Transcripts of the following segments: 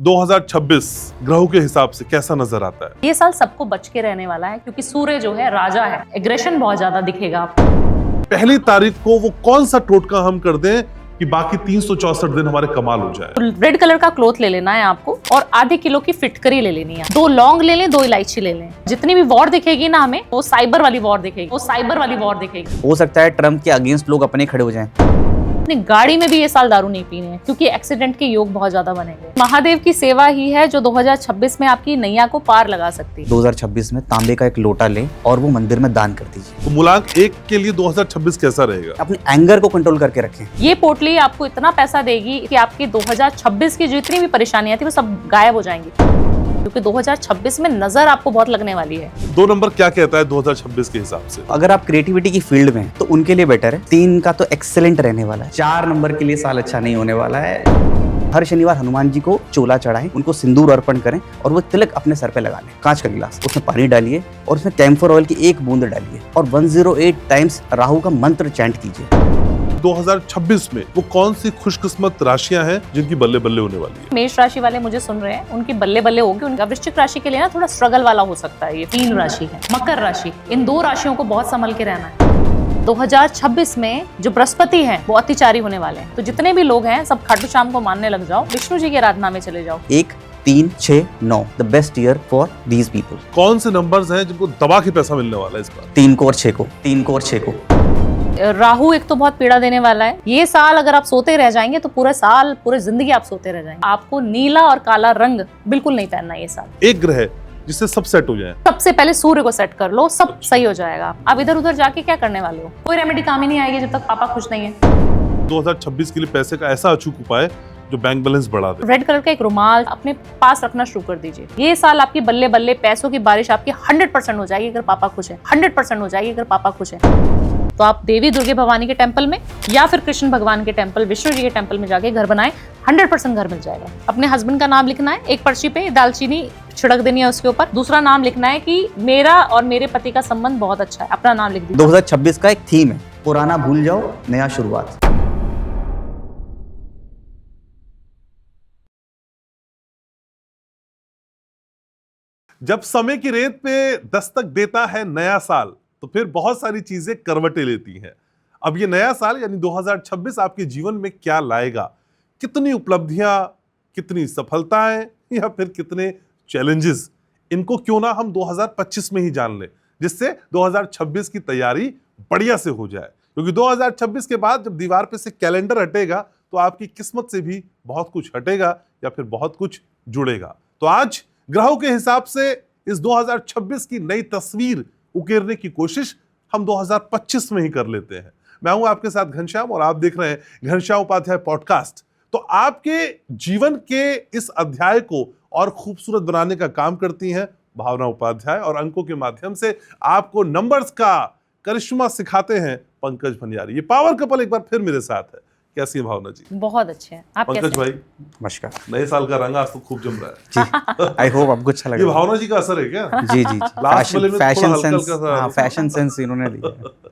2026 ग्रहों के हिसाब से कैसा नजर आता है? ये साल सबको बच के रहने वाला है क्योंकि सूर्य जो है राजा है। एग्रेशन बहुत ज्यादा दिखेगा आपको। पहली तारीख को वो कौन सा टोटका हम कर दें कि बाकी 364 दिन हमारे कमाल हो जाए? तो रेड कलर का क्लोथ ले लेना है आपको और आधे किलो की फिटकरी ले लेनी है। 2 लौंग ले लें, 2 इलायची ले लें। जितनी भी वॉर दिखेगी ना हमें, वो साइबर वाली वॉर दिखेगी। हो सकता है ट्रम्प के अगेंस्ट लोग अपने खड़े हो जाएं। अपनी गाड़ी में भी ये साल दारू नहीं पीनी है क्योंकि एक्सीडेंट के योग बहुत ज्यादा बनेंगे। महादेव की सेवा ही है जो 2026 में आपकी नैया को पार लगा सकती है। 2026 में तांबे का एक लोटा ले और वो मंदिर में दान कर दीजिए। तो मूलांक 1 के लिए 2026 कैसा रहेगा? अपने एंगर को कंट्रोल करके रखें। ये पोटली आपको इतना पैसा देगी कि आपकी 2026 की जितनी भी परेशानियां थी वो सब गायब हो जाएंगी क्योंकि 2026 में नजर आपको बहुत लगने वाली है। 2 नंबर क्या कहता है 2026 के हिसाब से? अगर आप क्रिएटिविटी की फील्ड में हैं, तो उनके लिए बेटर है। 3 का तो एक्सेलेंट रहने वाला है। 4 नंबर के लिए साल अच्छा नहीं होने वाला है। हर शनिवार हनुमान जी को चोला चढ़ाएं, उनको सिंदूर अर्पण करें और वो तिलक अपने सर पे लगा लें। कांच का गिलास, उसमें पानी डालिए और उसमें कैम्फर ऑयल की 1 बूंद डालिए और 108 टाइम्स राहु का मंत्र चैंट कीजिए। 2026 में वो कौन सी खुशकिस्मत राशियां हैं जिनकी बल्ले बल्ले होने वाली है? मेष राशि वाले मुझे सुन रहे हैं, उनकी बल्ले बल्ले होगी। उनका वृश्चिक राशि के लिए ना थोड़ा स्ट्रगल वाला हो सकता है। ये 3 राशि है। मकर राशि, इन 2 राशियों को बहुत संभल के रहना है। 2026 में जो बृहस्पति हैं वो अतिचारी होने वाले हैं, तो जितने भी लोग हैं सब खाटू श्याम को मानने लग जाओ, विष्णु जी की आराधना में चले जाओ। 1, 3, 6, 9 the best year for these people. कौन से नंबर्स हैं जिनको दबा के पैसा मिलने वाला है इस बार? 3 को और 6 को। 3 को और 6 को। राहु एक तो बहुत पीड़ा देने वाला है। ये साल अगर आप सोते रह जाएंगे तो पूरे साल, पूरे जिंदगी आप सोते रह जाएंगे। आपको नीला और काला रंग बिल्कुल नहीं पहनना ये साल। एक ग्रह जिससे सब सेट हो जाए। सबसे पहले सूर्य को सेट कर लो, सब सही हो जाएगा। आप इधर उधर जाके क्या करने वाले हो? कोई रेमेडी काम ही नहीं आएगी जब तक पापा खुश नहीं है। 2026 के लिए पैसे का ऐसा अचूक उपाय जो बैंक बैलेंस बढ़ा दे। रेड कलर का एक रुमाल अपने पास रखना शुरू कर दीजिए। ये साल आपकी बल्ले बल्ले पैसों की बारिश आपकी 100% हो जाएगी अगर पापा खुश है। 100% हो जाएगी अगर पापा खुश है। तो आप देवी दुर्गे भवानी के टेंपल में या फिर कृष्ण भगवान के टेंपल, विष्णु जी के टेंपल में जाके घर बनाएं। 100% घर मिल जाएगा। अपने हस्बैंड का नाम लिखना है, एक पर्ची पे दालचीनी छिड़क देनी है उसके ऊपर। दूसरा नाम लिखना है कि मेरा और मेरे पति का संबंध बहुत अच्छा है। अपना नाम लिख दीजिए। 2026 का एक थीम है, पुराना भूल जाओ, नया शुरुआत। जब समय की रेत पे दस्तक देता है नया साल तो फिर बहुत सारी चीजें करवटें लेती हैं। अब ये नया साल यानी 2026 आपके जीवन में क्या लाएगा? कितनी उपलब्धियां, कितनी सफलताएं या फिर कितने चैलेंजेस? इनको क्यों ना हम 2025 में ही जान लें, जिससे 2026 की तैयारी बढ़िया से हो जाए। क्योंकि 2026 के बाद जब दीवार पे से कैलेंडर हटेगा तो आपकी किस्मत से भी बहुत कुछ हटेगा या फिर बहुत कुछ जुड़ेगा। तो आज ग्रहों के हिसाब से इस 2026 की नई तस्वीर उकेरने की कोशिश हम 2025 में ही कर लेते हैं। मैं हूं आपके साथ घनश्याम और आप देख रहे हैं घनश्याम उपाध्याय पॉडकास्ट। तो आपके जीवन के इस अध्याय को और खूबसूरत बनाने का काम करती हैं भावना उपाध्याय और अंकों के माध्यम से आपको नंबर्स का करिश्मा सिखाते हैं पंकज भनियारी। ये पावर कपल एक बार फिर मेरे साथ है। कैसी है भावना जी? बहुत अच्छे हैं। आप पंकज कैसे भाई, नमस्कार नए साल का रंग आज तो खूब जम रहा है जी। आई होप आपको अच्छा ये लगा। भावना जी का असर है क्या? जी जी लास्ट वाले में फैशन थोड़ा सेंस, हल्का-हल्का सा- हाँ फैशन सेंस इन्होंने दिया है।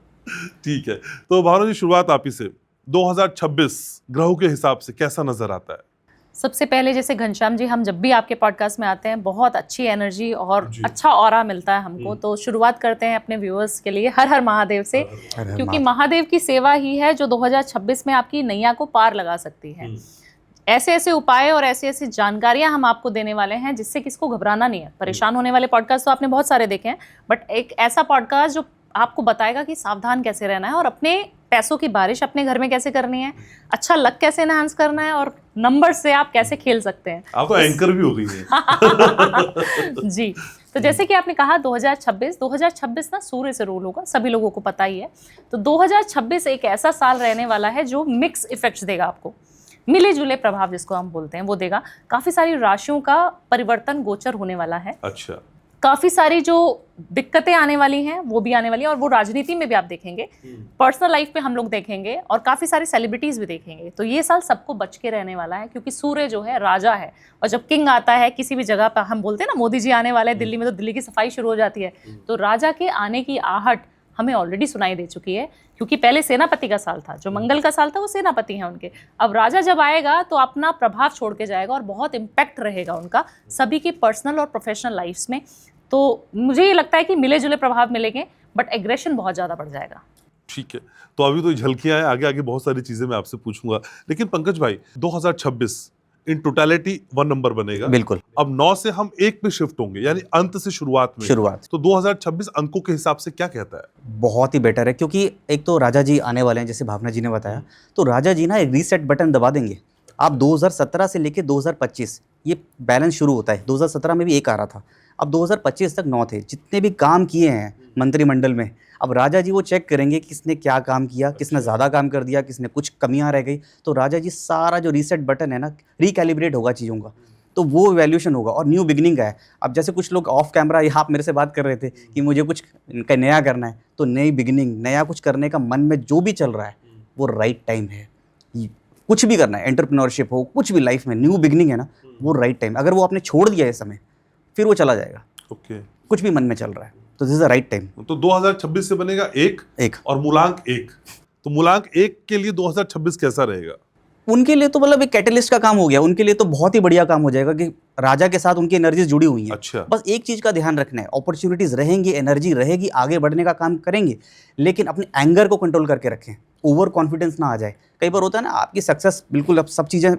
ठीक है, तो भावना जी शुरुआत आप ही से। 2026 ग्रहों के हिसाब से कैसा नजर आता है? सबसे पहले जैसे घनश्याम जी, हम जब भी आपके पॉडकास्ट में आते हैं बहुत अच्छी एनर्जी और जी। अच्छा ऑरा मिलता है हमको। तो शुरुआत करते हैं अपने व्यूअर्स के लिए हर हर महादेव से, क्योंकि महादेव की सेवा ही है जो 2026 में आपकी नैया को पार लगा सकती है। ऐसे ऐसे उपाय और ऐसी ऐसी जानकारियां हम आपको देने वाले हैं जिससे किसको घबराना नहीं है। परेशान होने वाले पॉडकास्ट तो आपने बहुत सारे देखे हैं, बट एक ऐसा पॉडकास्ट जो आपको बताएगा कि सावधान कैसे रहना है और अपने पैसों की बारिश अपने घर में कैसे करनी है, अच्छा लक कैसे एनहांस करना है और नंबर से आप कैसे खेल सकते हैं। आप तो एंकर भी हो गई हैं। जी, तो जैसे कि आपने कहा 2026 ना सूर्य से रूल होगा, सभी लोगों को पता ही है। तो 2026 एक ऐसा साल रहने वाला है जो मिक्स इफेक्ट्स देगा आपको। मिले जुले प्रभाव जिसको हम बोलते हैं वो देगा। काफी सारी राशियों का परिवर्तन गोचर होने वाला है। अच्छा, काफी सारी जो दिक्कतें आने वाली हैं वो भी आने वाली हैं और वो राजनीति में भी आप देखेंगे, पर्सनल लाइफ पे हम लोग देखेंगे और काफी सारे सेलिब्रिटीज भी देखेंगे। तो ये साल सबको बच के रहने वाला है क्योंकि सूर्य जो है राजा है और जब किंग आता है किसी भी जगह पर, हम बोलते हैं ना मोदी जी आने वाले हैं दिल्ली में, तो दिल्ली की सफाई शुरू हो जाती है। तो राजा के आने की आहट हमें ऑलरेडी सुनाई दे चुकी है, क्योंकि पहले सेनापति का साल था, जो मंगल का साल था वो सेनापति हैं उनके। अब राजा जब आएगा तो अपना प्रभाव छोड़ के जाएगा और बहुत इम्पैक्ट रहेगा उनका सभी की पर्सनल और प्रोफेशनल लाइफ्स में। तो मुझे ये लगता है कि मिले जुले प्रभाव मिलेंगे, बट एग्रेशन बहुत ज़्यादा बढ़ जाएगा। ठीक है, तो अभी तो झलकियां हैं, आगे आगे बहुत सारी चीजें मैं आपसे पूछूंगा। लेकिन पंकज भाई, 2026 इन टोटलिटी 1 नंबर बनेगा। बिल्कुल। अब 9 से हम 1 पे शिफ्ट होंगे, यानी अंत से शुरुआत में। तो 2026 अंकों के हिसाब से क्या कहता है? बहुत ही बेटर है, क्योंकि एक तो राजा जी आने वाले हैं, जैसे भावना जी ने बताया, तो राजा जी ना एक रीसेट बटन दबा देंगे। आप 2017 से लेके 2025 ये बैलेंस शुरू होता है। 2017 में भी 1 आ रहा था, अब 2025 तक 9 थे। जितने भी काम किए हैं मंत्रिमंडल में, अब राजा जी वो चेक करेंगे किसने क्या काम किया, किसने ज़्यादा काम कर दिया, किसने कुछ कमियां रह गई। तो राजा जी सारा जो रीसेट बटन है ना, रिकैलिब्रेट होगा चीज़ों का, तो वो वैल्यूएशन होगा और न्यू बिगिनिंग है। अब जैसे कुछ लोग ऑफ कैमरा यहाँ आप मेरे से बात कर रहे थे कि मुझे कुछ नया करना है, तो नई बिगिनिंग, नया कुछ करने का मन में जो भी चल रहा है वो राइट टाइम है। कुछ भी करना है, एंटरप्रेन्योरशिप हो, कुछ भी लाइफ में न्यू बिगिनिंग है ना, वो राइट टाइम। अगर वो आपने छोड़ दिया है समय, फिर वो चला जाएगा। ओके, कुछ भी मन में चल रहा है तो this is the right time. तो 2026 से बनेगा 1 और मूलांक 1। तो मूलांक 1 के लिए 2026 कैसा रहेगा? उनके लिए तो मतलब एक कैटलिस्ट का काम हो गया, उनके लिए तो बहुत ही बढ़िया काम हो जाएगा कि राजा के साथ उनकी एनर्जीज जुड़ी हुई हैं। अच्छा। बस एक चीज़ का ध्यान रखना है, अपॉर्चुनिटीज रहेंगी, एनर्जी रहेगी, आगे बढ़ने का काम करेंगे, लेकिन अपने एंगर को कंट्रोल करके रखें, ओवर कॉन्फिडेंस ना आ जाए। कई बार होता है ना, आपकी सक्सेस बिल्कुल, अब सब चीज़ें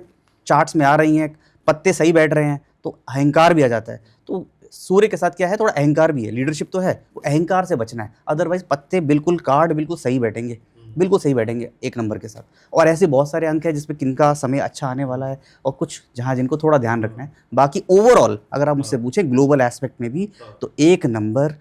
चार्ट्स में आ रही हैं, पत्ते सही बैठ रहे हैं, तो अहंकार भी आ जाता है। तो सूर्य के साथ क्या है, थोड़ा अहंकार भी है, लीडरशिप तो है, वो अहंकार से बचना है। अदरवाइज पत्ते बिल्कुल, कार्ड बिल्कुल सही बैठेंगे, बिल्कुल सही बैठेंगे 1 नंबर के साथ। और ऐसे बहुत सारे अंक हैं जिसमें किनका समय अच्छा आने वाला है और कुछ जहाँ जिनको थोड़ा ध्यान रखना है। बाकी ओवरऑल अगर आप मुझसे पूछें ग्लोबल एस्पेक्ट में भी, तो 1 नंबर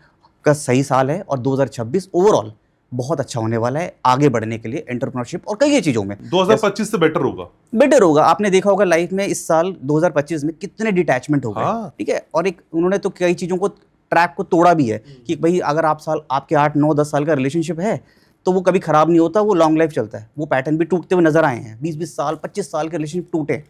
का सही साल है और 2026 ओवरऑल बहुत अच्छा होने वाला है आगे बढ़ने के लिए, एंटरप्रेन्योरशिप और कई चीज़ों में। 2025 से बेटर होगा। बेटर होगा। आपने देखा होगा लाइफ में इस साल 2025 में कितने डिटैचमेंट हो गए। हाँ। ठीक है, और एक उन्होंने तो कई चीज़ों को, ट्रैक को तोड़ा भी है कि भाई अगर आपके 8, 9, 10 साल का रिलेशनशिप है तो वो कभी खराब नहीं होता, वो लॉन्ग लाइफ चलता है। वो पैटर्न भी टूटते हुए नजर आए हैं, 20-20 साल 25 साल के रिलेशनशिप टूटे।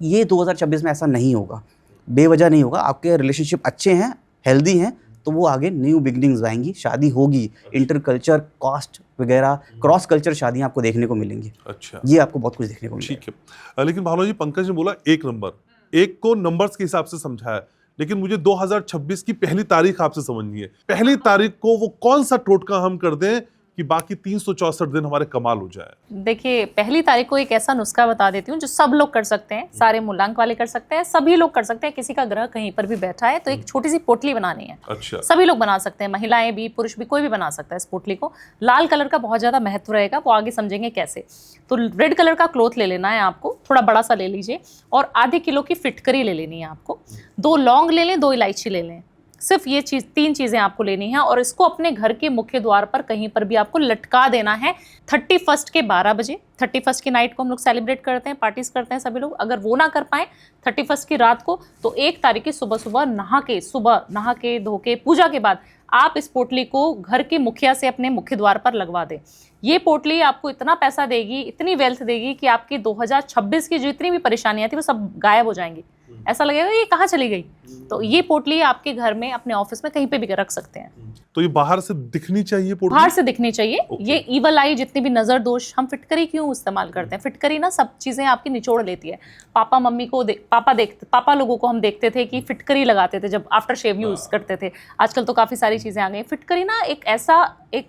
ये 2026 में ऐसा नहीं होगा, बेवजह नहीं होगा। आपके रिलेशनशिप अच्छे हैं, हेल्दी हैं, तो वो आगे न्यू बिगनिंग्स आएंगी, शादी होगी, इंटर कल्चर, कास्ट वगैरह, क्रॉस कल्चर शादियां आपको देखने को मिलेंगी। अच्छा, ये आपको बहुत कुछ देखने को मिलेगा। ठीक है। लेकिन भावना जी, पंकज ने बोला 1 नंबर, 1 को नंबर्स के हिसाब से समझाया, लेकिन मुझे 2026 की पहली तारीख आपसे समझनी है। पहली तारीख को वो कौन सा टोटका हम कर दें कि बाकी 364 दिन हमारे कमाल हो जाए? देखिए, पहली तारीख को एक ऐसा नुस्खा बता देती हूँ जो सब लोग कर सकते हैं, सारे मूलांक वाले कर सकते हैं, सभी लोग कर सकते हैं। किसी का ग्रह कहीं पर भी बैठा है तो एक छोटी सी पोटली बनानी है। अच्छा। सभी लोग बना सकते हैं, महिलाएं भी, पुरुष भी, कोई भी बना सकता है इस पोटली को। लाल कलर का बहुत ज्यादा महत्व रहेगा, वो आगे समझेंगे कैसे। तो रेड कलर का क्लॉथ ले लेना है आपको, थोड़ा बड़ा सा ले लीजिए, और आधे किलो की फिटकरी ले लेनी है आपको। 2 लौंग ले लें, 2 इलायची ले लें, सिर्फ ये 3 चीज़ें आपको लेनी है। और इसको अपने घर के मुख्य द्वार पर कहीं पर भी आपको लटका देना है 31 के 12 बजे। 31 की नाइट को हम लोग सेलिब्रेट करते हैं, पार्टीज करते हैं सभी लोग। अगर वो ना कर पाए 31 की रात को, तो 1 तारीख की सुबह नहा के धो के पूजा के बाद आप इस पोटली को घर के मुखिया से अपने मुख्य द्वार पर लगवा दें। ये पोटली आपको इतना पैसा देगी, इतनी वेल्थ देगी कि आपकी 2026 की जितनी भी परेशानियां थी वो सब गायब हो जाएंगी। ऐसा लगेगा ये कहाँ चली गई। तो ये पोटली आपके घर में, अपने ऑफिस में, कहीं पे भी रख सकते हैं। तो ये बाहर से दिखनी चाहिए पोटली? बाहर से दिखनी चाहिए। ये ईवल आई, जितनी भी नजर दोष, हम फिटकरी क्यों इस्तेमाल करते हैं? फिटकरी ना सब चीजें आपकी निचोड़ लेती है। पापा मम्मी को पापा लोगों को हम देखते थे कि फिटकरी लगाते थे जब आफ्टर शेव यूज करते थे। आजकल तो काफी सारी चीजें आ गई। फिटकरी ना एक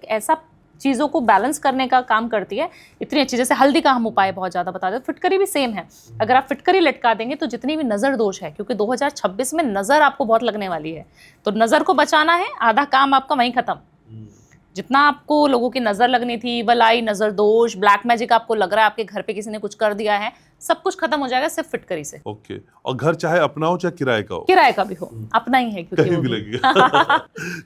ऐसा चीज़ों को बैलेंस करने का काम करती है। इतनी अच्छी, जैसे हल्दी का हम उपाय बहुत ज़्यादा बताते हैं, फिटकरी भी सेम है। अगर आप फिटकरी लटका देंगे तो जितनी भी नज़र दोष है, क्योंकि 2026 में नज़र आपको बहुत लगने वाली है, तो नज़र को बचाना है, आधा काम आपका वहीं खत्म। जितना आपको लोगों की नज़र लगनी थी, बलाई, नज़र दोष, ब्लैक मैजिक आपको लग रहा है आपके घर पे किसी ने कुछ कर दिया है, सब कुछ खत्म हो जाएगा सिर्फ फिटकरी से। ओके। और घर चाहे अपना हो चाहे किराए का हो? किराए का भी हो, अपना ही है क्योंकि कहीं भी लगेगा।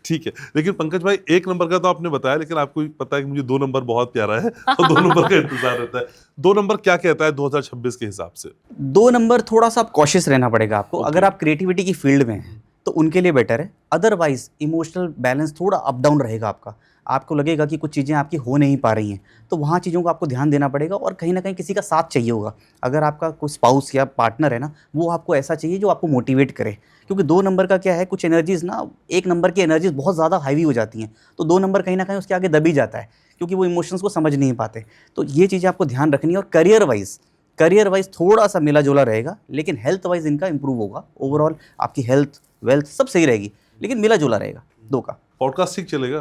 ठीक है। लेकिन पंकज भाई, 1 नंबर का तो आपने बताया, लेकिन आपको पता है कि मुझे 2 नंबर बहुत प्यारा है और 2 नंबर का इंतजार रहता है। 2 नंबर क्या कहता है 2026 के हिसाब से? 2 नंबर थोड़ा सा आप कॉशियस रहना पड़ेगा आपको। अगर आप क्रिएटिविटी की फील्ड में हैं, तो उनके लिए बेटर है। अदरवाइज इमोशनल बैलेंस थोड़ा अप डाउन रहेगा आपका, आपको लगेगा कि कुछ चीज़ें आपकी हो नहीं पा रही हैं, तो वहाँ चीज़ों को आपको ध्यान देना पड़ेगा और कहीं ना कहीं किसी का साथ चाहिए होगा। अगर आपका कोई स्पाउस या पार्टनर है ना, वो आपको ऐसा चाहिए जो आपको मोटिवेट करे, क्योंकि 2 नंबर का क्या है, कुछ एनर्जीज ना 1 नंबर की एनर्जीज बहुत ज़्यादा हाईवी हो जाती हैं, तो 2 नंबर कहीं ना कहीं उसके आगे दबी जाता है क्योंकि वो इमोशंस को समझ नहीं पाते। तो ये चीज़ें आपको ध्यान रखनी है। और करियर वाइज थोड़ा सा मिला जुला रहेगा, लेकिन हेल्थ वाइज इनका इंप्रूव होगा। ओवरऑल आपकी हेल्थ वेल्थ सब सही रहेगी, लेकिन मिला जुला रहेगा 2 का। पॉडकास्ट ठीक चलेगा?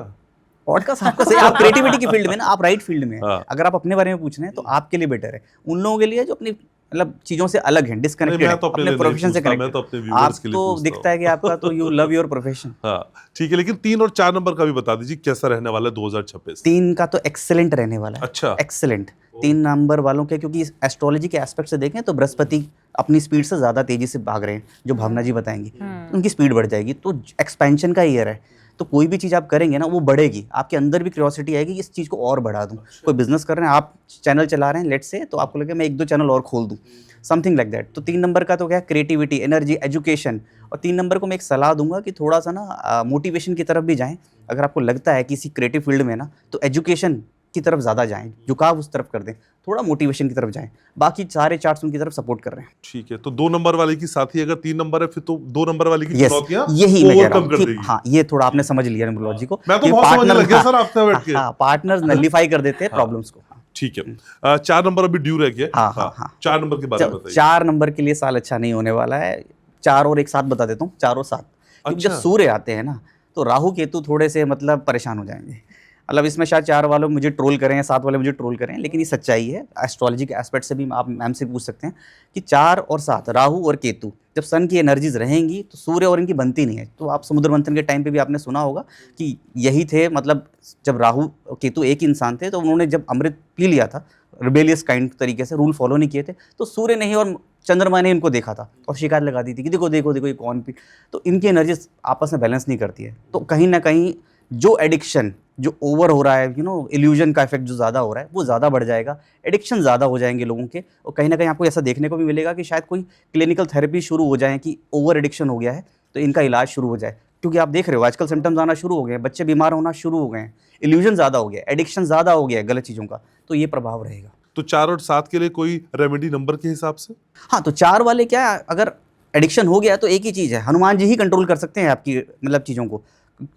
पॉडकास्ट आपका सही, आप क्रिएटिविटी की फील्ड में ना, आप राइट फील्ड में हैं। हाँ। अगर आप अपने बारे में पूछ रहे हैं तो आपके लिए बेटर है। उन लोगों के लिए जो अपनी मतलब चीज़ों से अलग हैं, डिस्कनेक्टेड मैं तो अपने लिए नहीं प्रोफेशन से पूछता, मैं तो अपने viewers के लिए आपको पूछता दिखता है कि आपका तो यू लव योर प्रोफेशन। हाँ ठीक है, लेकिन 3 और 4 नंबर का भी बता दीजिए कैसा रहने वाला है 2026? 3 का तो एक्सेलेंट रहने वाला है। अच्छा। एक्सेलेंट 3 नंबर वालों के, क्योंकि एस्ट्रोलॉजी के एस्पेक्ट से देखें तो बृहस्पति अपनी स्पीड से ज़्यादा तेजी से भाग रहे हैं, जो भावना जी बताएंगी, उनकी स्पीड बढ़ जाएगी। तो एक्सपेंशन का ईयर है, तो कोई भी चीज़ आप करेंगे ना वो बढ़ेगी, आपके अंदर भी क्यूरियोसिटी आएगी कि इस चीज़ को और बढ़ा दूं। कोई बिजनेस कर रहे हैं आप, चैनल चला रहे हैं लेट से, तो आपको लगे मैं 1-2 चैनल और खोल दूं, समथिंग लाइक दैट। तो 3 नंबर का तो क्या, क्रिएटिविटी, एनर्जी, एजुकेशन। और 3 नंबर को मैं एक सलाह दूंगा कि थोड़ा सा ना मोटिवेशन की तरफ भी जाएं। अगर आपको लगता है कि किसी क्रिएटिव फील्ड में ना, तो एजुकेशन की तरफ ज़्यादा जाएं, झुकाव उस तरफ कर दें, थोड़ा मोटिवेशन की तरफ जाएं। बाकी सारे चार्ट्स उनकी तरफ सपोर्ट कर रहे हैं। ठीक है, तो 2 नंबर वाले की साथी अगर 3 नंबर है, फिर तो 2 नंबर वाले की Yes, चुनौतियां यही मैं कह रहा overcome कर हूँ। देगी। हाँ, ये थोड़ा आपने समझ लिया न्यूमरोलॉजी को। मैं तो कि बहुत समझने partner- लग गया सर आपसे बैठ के। हाँ, पार्टनर्स नलिफाई कर देते हैं प्रॉब्लम्स को। ठीक है, 4 नंबर अभी ड्यू रह गया। हाँ। 4 नंबर के बारे में बताइए। 4 नंबर के लिए साल अच्छा नहीं होने वाला है। 4 और एक साथ बता देता हूँ, 4 और 7। क्योंकि जब अच्छा। सूर्य आते हैं ना, तो राहु केतु थोड़े से मतलब परेशान हो जाएंगे। मतलब इसमें शायद 4 वाले मुझे ट्रोल करें या 7 वाले मुझे ट्रोल करें, लेकिन ये सच्चाई है। एस्ट्रोलॉजी के एस्पेक्ट से भी आप मैम से पूछ सकते हैं कि 4 और 7 राहु और केतु जब सन की एनर्जीज रहेंगी तो सूर्य और इनकी बनती नहीं है। तो आप समुद्र मंथन के टाइम पे भी आपने सुना होगा कि यही थे, मतलब जब राहु और केतु एक ही इंसान थे, तो उन्होंने जब अमृत पी लिया था रिबेलियस काइंड तरीके से, रूल फॉलो नहीं किए थे, तो सूर्य ने ही और चंद्रमा ने इनको देखा था और शिकायत लगा दी थी कि देखो देखो देखो ये कौन पी। तो इनकी एनर्जीज आपस में बैलेंस नहीं करती है। तो कहीं ना कहीं जो एडिक्शन जो ओवर हो रहा है, इल्यूजन का इफेक्ट जो ज़्यादा हो रहा है, वो ज़्यादा बढ़ जाएगा। एडिक्शन ज़्यादा हो जाएंगे लोगों के, और कहीं ना कहीं आपको ऐसा देखने को भी मिलेगा कि शायद कोई क्लिनिकल थेरेपी शुरू हो जाए कि ओवर एडिक्शन हो गया है तो इनका इलाज शुरू हो जाए। क्योंकि आप देख रहे हो आजकल सिम्टम्स आना शुरू हो गए हैं, बच्चे बीमार होना शुरू हो गए हैं, इल्यूजन ज़्यादा हो गया, एडिक्शन ज़्यादा हो गया है गलत चीज़ों का, तो ये प्रभाव रहेगा। तो 4 और 7 के लिए कोई रेमेडी नंबर के हिसाब से? हाँ, तो 4 वाले क्या, अगर एडिक्शन हो गया तो एक ही चीज़ है, हनुमान जी ही कंट्रोल कर सकते हैं आपकी मतलब चीज़ों को।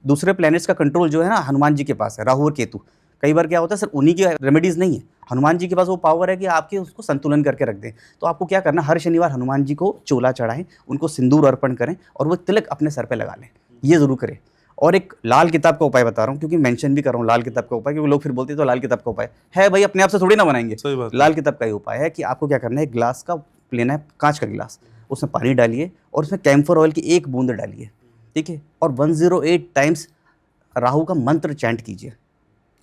दूसरे प्लैनेट्स का कंट्रोल जो है ना हनुमान जी के पास है, राहु और केतु। कई बार क्या होता है, सिर्फ उन्हीं की रेमेडीज़ नहीं है, हनुमान जी के पास वो पावर है कि आपके उसको संतुलन करके रख दें। तो आपको क्या करना, हर शनिवार हनुमान जी को चोला चढ़ाएं, उनको सिंदूर अर्पण करें और वो तिलक अपने सर पे लगा लें, ये ज़रूर करें। और एक लाल किताब का उपाय बता रहा हूँ, क्योंकि मेंशन भी कर रहा हूँ लाल किताब का उपाय, क्योंकि लोग फिर बोलते हैं तो लाल किताब का उपाय है भाई, अपने आप से थोड़ी ना बनाएंगे। सही बात है। लाल किताब का ही उपाय है कि आपको क्या करना है, एक गिलास का लेना है, कांच का गिलास, उसमें पानी डालिए और उसमें कैम्फर ऑयल की 1 बूंद डालिए, ठीक है, और 108 टाइम्स राहु का मंत्र चैंट कीजिए,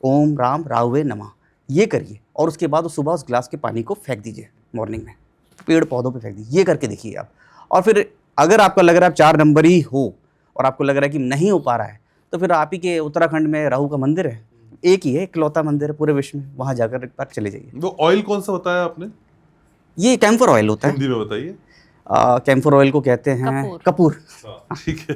ओम राम राहुवे नमः, ये करिए। और उसके बाद सुबह उस गिलास के पानी को फेंक दीजिए मॉर्निंग में, पेड़ पौधों पे फेंक दीजिए, ये करके देखिए आप। और फिर अगर आपका लग रहा है आप 4 नंबर ही हो और आपको लग रहा है कि नहीं हो पा रहा है, तो फिर आप ही के उत्तराखंड में राहु का मंदिर है, एक ही है, इकलौता मंदिर है पूरे विश्व में, वहाँ जाकर एक बार चले जाइए। वो ऑयल कौन सा बताया आपने? ये कैम्फर ऑयल होता है। हिंदी में बताइए। कैम्फर ऑयल को कहते हैं कपूर। ठीक है,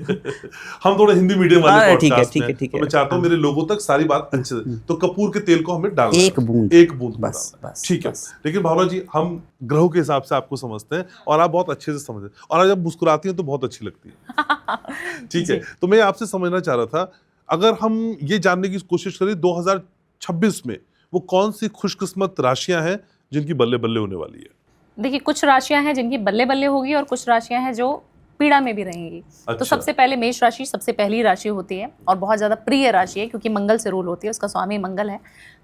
हम थोड़ा हिंदी मीडियम वाले हाँ, ठीक है, पॉडकास्ट ठीक है, में, ठीक तो है। मैं चाहता हूँ मेरे लोगों तक सारी बात अच्छे से। तो कपूर के तेल को हमें डालना है, 1 बूंद, 1 बूंद बस, डालना है। बस, ठीक है, बस। लेकिन भावना जी हम ग्रहों के हिसाब से आपको समझते हैं और आप बहुत अच्छे से समझते हैं, और जब मुस्कुराती हैं तो बहुत अच्छी लगती है। ठीक है, तो मैं आपसे समझना चाह रहा था, अगर हम ये जानने की कोशिश करें 2026 में वो कौन सी खुशकिस्मत राशियां हैं जिनकी बल्ले बल्ले होने वाली है? देखिए, कुछ राशियां हैं जिनकी बल्ले बल्ले होगी और कुछ राशियां हैं जो पीड़ा में भी रहेंगी। अच्छा। तो सबसे पहले मेष राशि सबसे पहली राशि होती है और बहुत ज़्यादा प्रिय राशि है, क्योंकि मंगल से रूल होती है, उसका स्वामी मंगल है,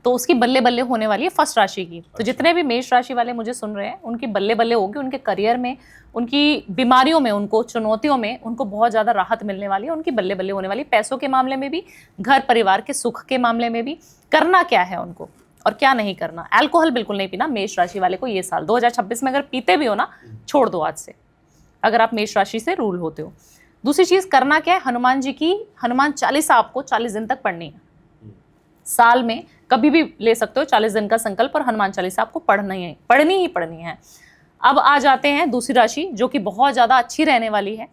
तो उसकी बल्ले बल्ले होने वाली है फर्स्ट राशि की। तो जितने भी मेष राशि वाले मुझे सुन रहे हैं, उनकी बल्ले बल्ले होगी, उनके करियर में, उनकी बीमारियों में, उनको चुनौतियों में उनको बहुत ज़्यादा राहत मिलने वाली है, उनकी बल्ले बल्ले होने वाली। पैसों के मामले में भी, घर परिवार के सुख के मामले में भी। करना क्या है उनको और क्या नहीं करना, अल्कोहल बिल्कुल नहीं पीना मेष राशि वाले को ये साल 2026 में। अगर पीते भी हो ना, छोड़ दो आज से, अगर आप मेष राशि से रूल होते हो। दूसरी चीज करना क्या है, हनुमान जी की हनुमान चालीसा आपको 40 दिन तक पढ़नी है। साल में कभी भी ले सकते हो 40 दिन का संकल्प, और हनुमान चालीसा आपको पढ़नी ही पढ़नी है। अब आ जाते हैं दूसरी राशि जो कि बहुत ज्यादा अच्छी रहने वाली है,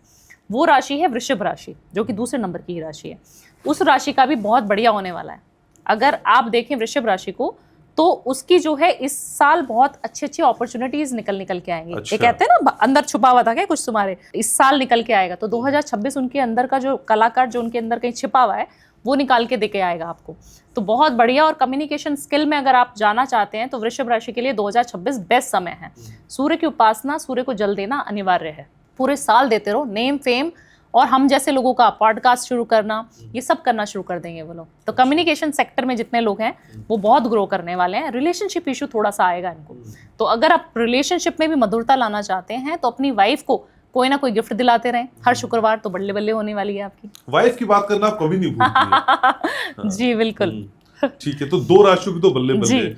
वो राशि है वृषभ राशि, जो कि दूसरे नंबर की ही राशि है। उस राशि का भी बहुत बढ़िया होने वाला है। अगर आप देखें वृषभ राशि को, तो उसकी जो है इस साल बहुत अच्छी अच्छी अपॉर्चुनिटीज निकल के आएंगी। अच्छा। ये कहते हैं ना अंदर छुपा हुआ था क्या कुछ तुम्हारे, इस साल निकल के आएगा। तो 2026 उनके अंदर का जो कलाकार जो उनके अंदर कहीं छिपा हुआ है वो निकाल के देके आएगा आपको। तो बहुत बढ़िया। और कम्युनिकेशन स्किल में अगर आप जाना चाहते हैं तो वृषभ राशि के लिए 2026 बेस्ट समय है। सूर्य की उपासना, सूर्य को जल देना अनिवार्य है। पूरे साल देते रहो। नेम फेम और हम जैसे लोगों का पॉडकास्ट शुरू करना, ये सब करना शुरू कर देंगे वो लोग। तो कम्युनिकेशन सेक्टर में जितने लोग हैं वो बहुत ग्रो करने वाले हैं। रिलेशनशिप इशू थोड़ा सा आएगा इनको। तो अगर आप रिलेशनशिप में भी मधुरता लाना चाहते हैं तो अपनी वाइफ को कोई ना कोई गिफ्ट दिलाते रहें हर शुक्रवार, तो बल्ले बल्ले होने वाली है आपकी। वाइफ की बात करना आप कभी नहीं भूलती हैं। जी बिल्कुल। ठीक है, तो 2 राशियों की तो बल्ले बल्ले। जी।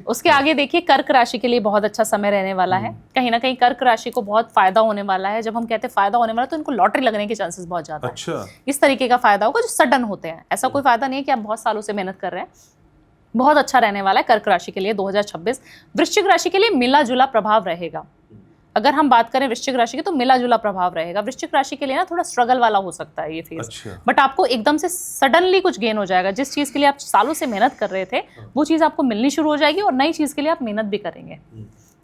उसके आगे देखिए कर्क राशि के लिए बहुत अच्छा समय रहने वाला है। कहीं ना कहीं कर्क राशि को बहुत फायदा होने वाला है। जब हम कहते हैं फायदा होने वाला तो इनको लॉटरी लगने के चांसेस बहुत ज्यादा है। अच्छा। इस तरीके का फायदा होगा जो सडन होते हैं। ऐसा कोई फायदा नहीं है कि आप बहुत सालों से मेहनत कर रहे हैं। बहुत अच्छा रहने वाला है कर्क राशि के लिए 2026। वृश्चिक राशि के लिए मिला जुला प्रभाव रहेगा। अगर हम बात करें वृश्चिक राशि की तो मिला जुला प्रभाव रहेगा। वृश्चिक राशि के लिए ना थोड़ा स्ट्रगल वाला हो सकता है ये फेज। अच्छा। बट आपको एकदम से सडनली कुछ गेन हो जाएगा। जिस चीज के लिए आप सालों से मेहनत कर रहे थे वो चीज आपको मिलनी शुरू हो जाएगी और नई चीज के लिए आप मेहनत भी करेंगे।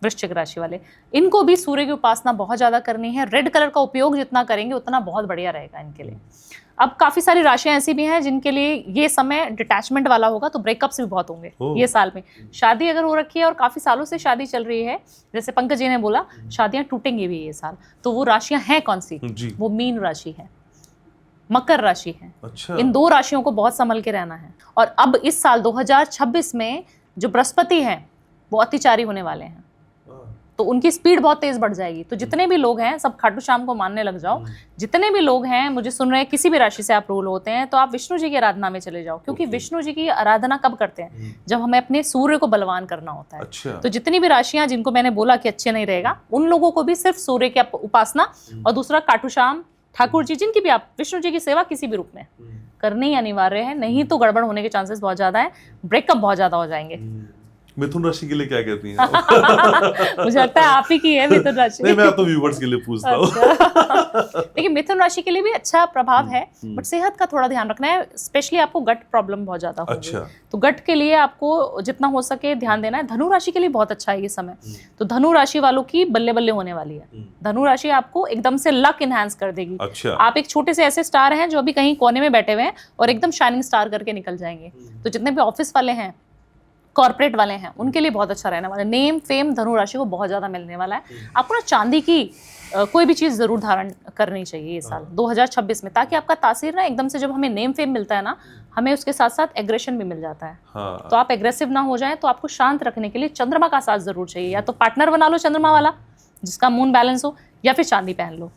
वृश्चिक राशि वाले, इनको भी सूर्य की उपासना बहुत ज्यादा करनी है। रेड कलर का उपयोग जितना करेंगे उतना बहुत बढ़िया रहेगा इनके लिए। अब काफी सारी राशियां ऐसी भी हैं जिनके लिए ये समय डिटैचमेंट वाला होगा, तो ब्रेकअप्स भी बहुत होंगे ये साल में। शादी अगर हो रखी है और काफी सालों से शादी चल रही है, जैसे पंकज जी ने बोला शादियां टूटेंगी भी ये साल, तो वो राशियां हैं कौन सी? वो मीन राशि है, मकर राशि है। अच्छा। इन 2 राशियों को बहुत संभल के रहना है। और अब इस साल 2026 में जो बृहस्पति हैं वो अतिचारी होने वाले हैं, तो उनकी स्पीड बहुत तेज बढ़ जाएगी। तो जितने भी लोग हैं सब खाटू श्याम को मानने लग जाओ। जितने भी लोग हैं मुझे सुन रहे हैं, किसी भी राशि से आप रूल होते हैं तो आप विष्णु जी की आराधना में चले जाओ, क्योंकि विष्णु जी की आराधना कब करते हैं? जब हमें अपने सूर्य को बलवान करना होता है। अच्छा। तो जितनी भी राशियां जिनको मैंने बोला कि अच्छे नहीं रहेगा, उन लोगों को भी सिर्फ सूर्य की उपासना और दूसरा खाटू श्याम ठाकुर जी, जिनकी भी आप विष्णु जी की सेवा किसी भी रूप में करनी ही अनिवार्य है। नहीं तो गड़बड़ होने के चांसेस बहुत ज्यादा है, ब्रेकअप बहुत ज्यादा हो जाएंगे। मिथुन राशि के लिए क्या कहती हैं? मुझे लगता है आप ही की है मिथुन राशि। नहीं, मैं तो व्यूअर्स के लिए पूछता हूँ। देखिए मिथुन राशि के लिए भी अच्छा प्रभाव है, बट सेहत का थोड़ा ध्यान रखना है। स्पेशली आपको गट प्रॉब्लम बहुत ज्यादा होगी। अच्छा। तो गट के लिए आपको जितना हो सके ध्यान देना है। धनु राशि के लिए बहुत अच्छा है ये समय। तो धनु राशि वालों की बल्ले बल्ले होने वाली है। धनु राशि आपको एकदम से लक इनहैंस कर देगी। अच्छा। आप एक छोटे से ऐसे स्टार हैं जो अभी कहीं कोने में बैठे हुए हैं और एकदम शाइनिंग स्टार करके निकल जाएंगे। तो जितने भी ऑफिस वाले हैं, कॉर्पोरेट वाले हैं, उनके लिए बहुत अच्छा रहने वाला है। नेम फेम धनु राशि को बहुत ज्यादा मिलने वाला है। आपको ना चांदी की कोई भी चीज जरूर धारण करनी चाहिए ये साल 2026 में, ताकि आपका तासीर ना एकदम से, जब हमें नेम फेम मिलता है ना, हमें उसके साथ साथ एग्रेशन भी मिल जाता है। हाँ। तो आप एग्रेसिव ना हो जाए। तो आपको शांत रखने के लिए चंद्रमा का साथ जरूर चाहिए। या तो पार्टनर बना लो चंद्रमा वाला जिसका मून बैलेंस हो, या फिर चांदी पहन लो।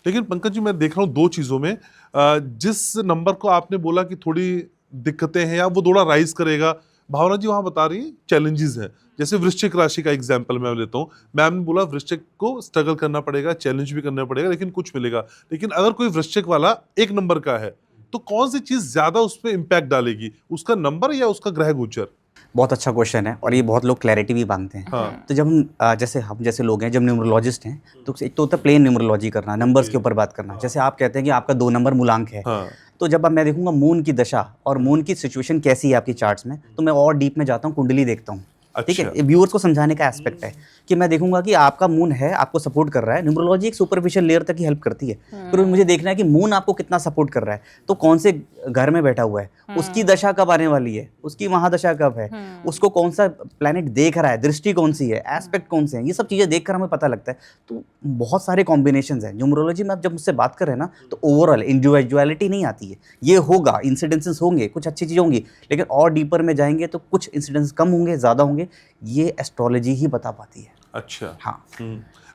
लेकिन पंकज जी, मैं देख रहा हूँ 2 चीजों में, जिस नंबर को आपने बोला कि थोड़ी दिक्कतें हैं या वो थोड़ा राइज करेगा, भावना जी वहां बता रही है चैलेंजेस हैं। जैसे वृश्चिक राशि का एग्जांपल मैं लेता हूँ। मैम ने बोला वृश्चिक को स्ट्रगल करना पड़ेगा, चैलेंज भी करना पड़ेगा, लेकिन कुछ मिलेगा। लेकिन अगर कोई वृश्चिक वाला 1 नंबर का है तो कौन सी चीज ज्यादा उस पर इम्पैक्ट डालेगी, उसका नंबर या उसका ग्रह गोचर? बहुत अच्छा क्वेश्चन है और ये बहुत लोग क्लैरिटी भी मांगते हैं। हाँ। तो जब हम जैसे लोग हैं, जब न्यूमरोलॉजिस्ट हैं, तो एक तो होता है प्लेन न्यूमरोलॉजी करना, नंबर्स के ऊपर बात करना। जैसे आप कहते हैं कि आपका 2 नंबर मूलांक है। हाँ। तो जब अब मैं देखूंगा मून की दशा और मून की सिचुएशन कैसी है आपकी चार्ट्स में, तो मैं और डीप में जाता हूँ, कुंडली देखता हूँ। ठीक है, व्यूअर्स को समझाने का एस्पेक्ट है कि मैं देखूंगा कि आपका मून है, आपको सपोर्ट कर रहा है। न्यूमरोलॉजी एक सुपरफिशियल लेयर तक ही हेल्प करती है, फिर मुझे देखना है कि मून आपको कितना सपोर्ट कर रहा है, तो कौन से घर में बैठा हुआ है, उसकी दशा कब आने वाली है, उसकी महादशा कब है, उसको कौन सा प्लैनेट देख रहा है, दृष्टि कौन सी है, एस्पेक्ट कौन से हैं, ये सब चीज़ें देखकर हमें पता लगता है। तो बहुत सारे कॉम्बिनेशंस हैं न्यूमरोलॉजी में। आप जब मुझसे बात कर रहे हैं ना, तो ओवरऑल इंडिविजुअलिटी नहीं आती है। ये होगा, इंसिडेंसेस होंगे, कुछ अच्छी चीज़ें होंगी, लेकिन और डीपर में जाएंगे तो कुछ इंसिडेंस कम होंगे, ज़्यादा होंगे, ये एस्ट्रोलॉजी ही बता पाती है। अच्छा। हाँ।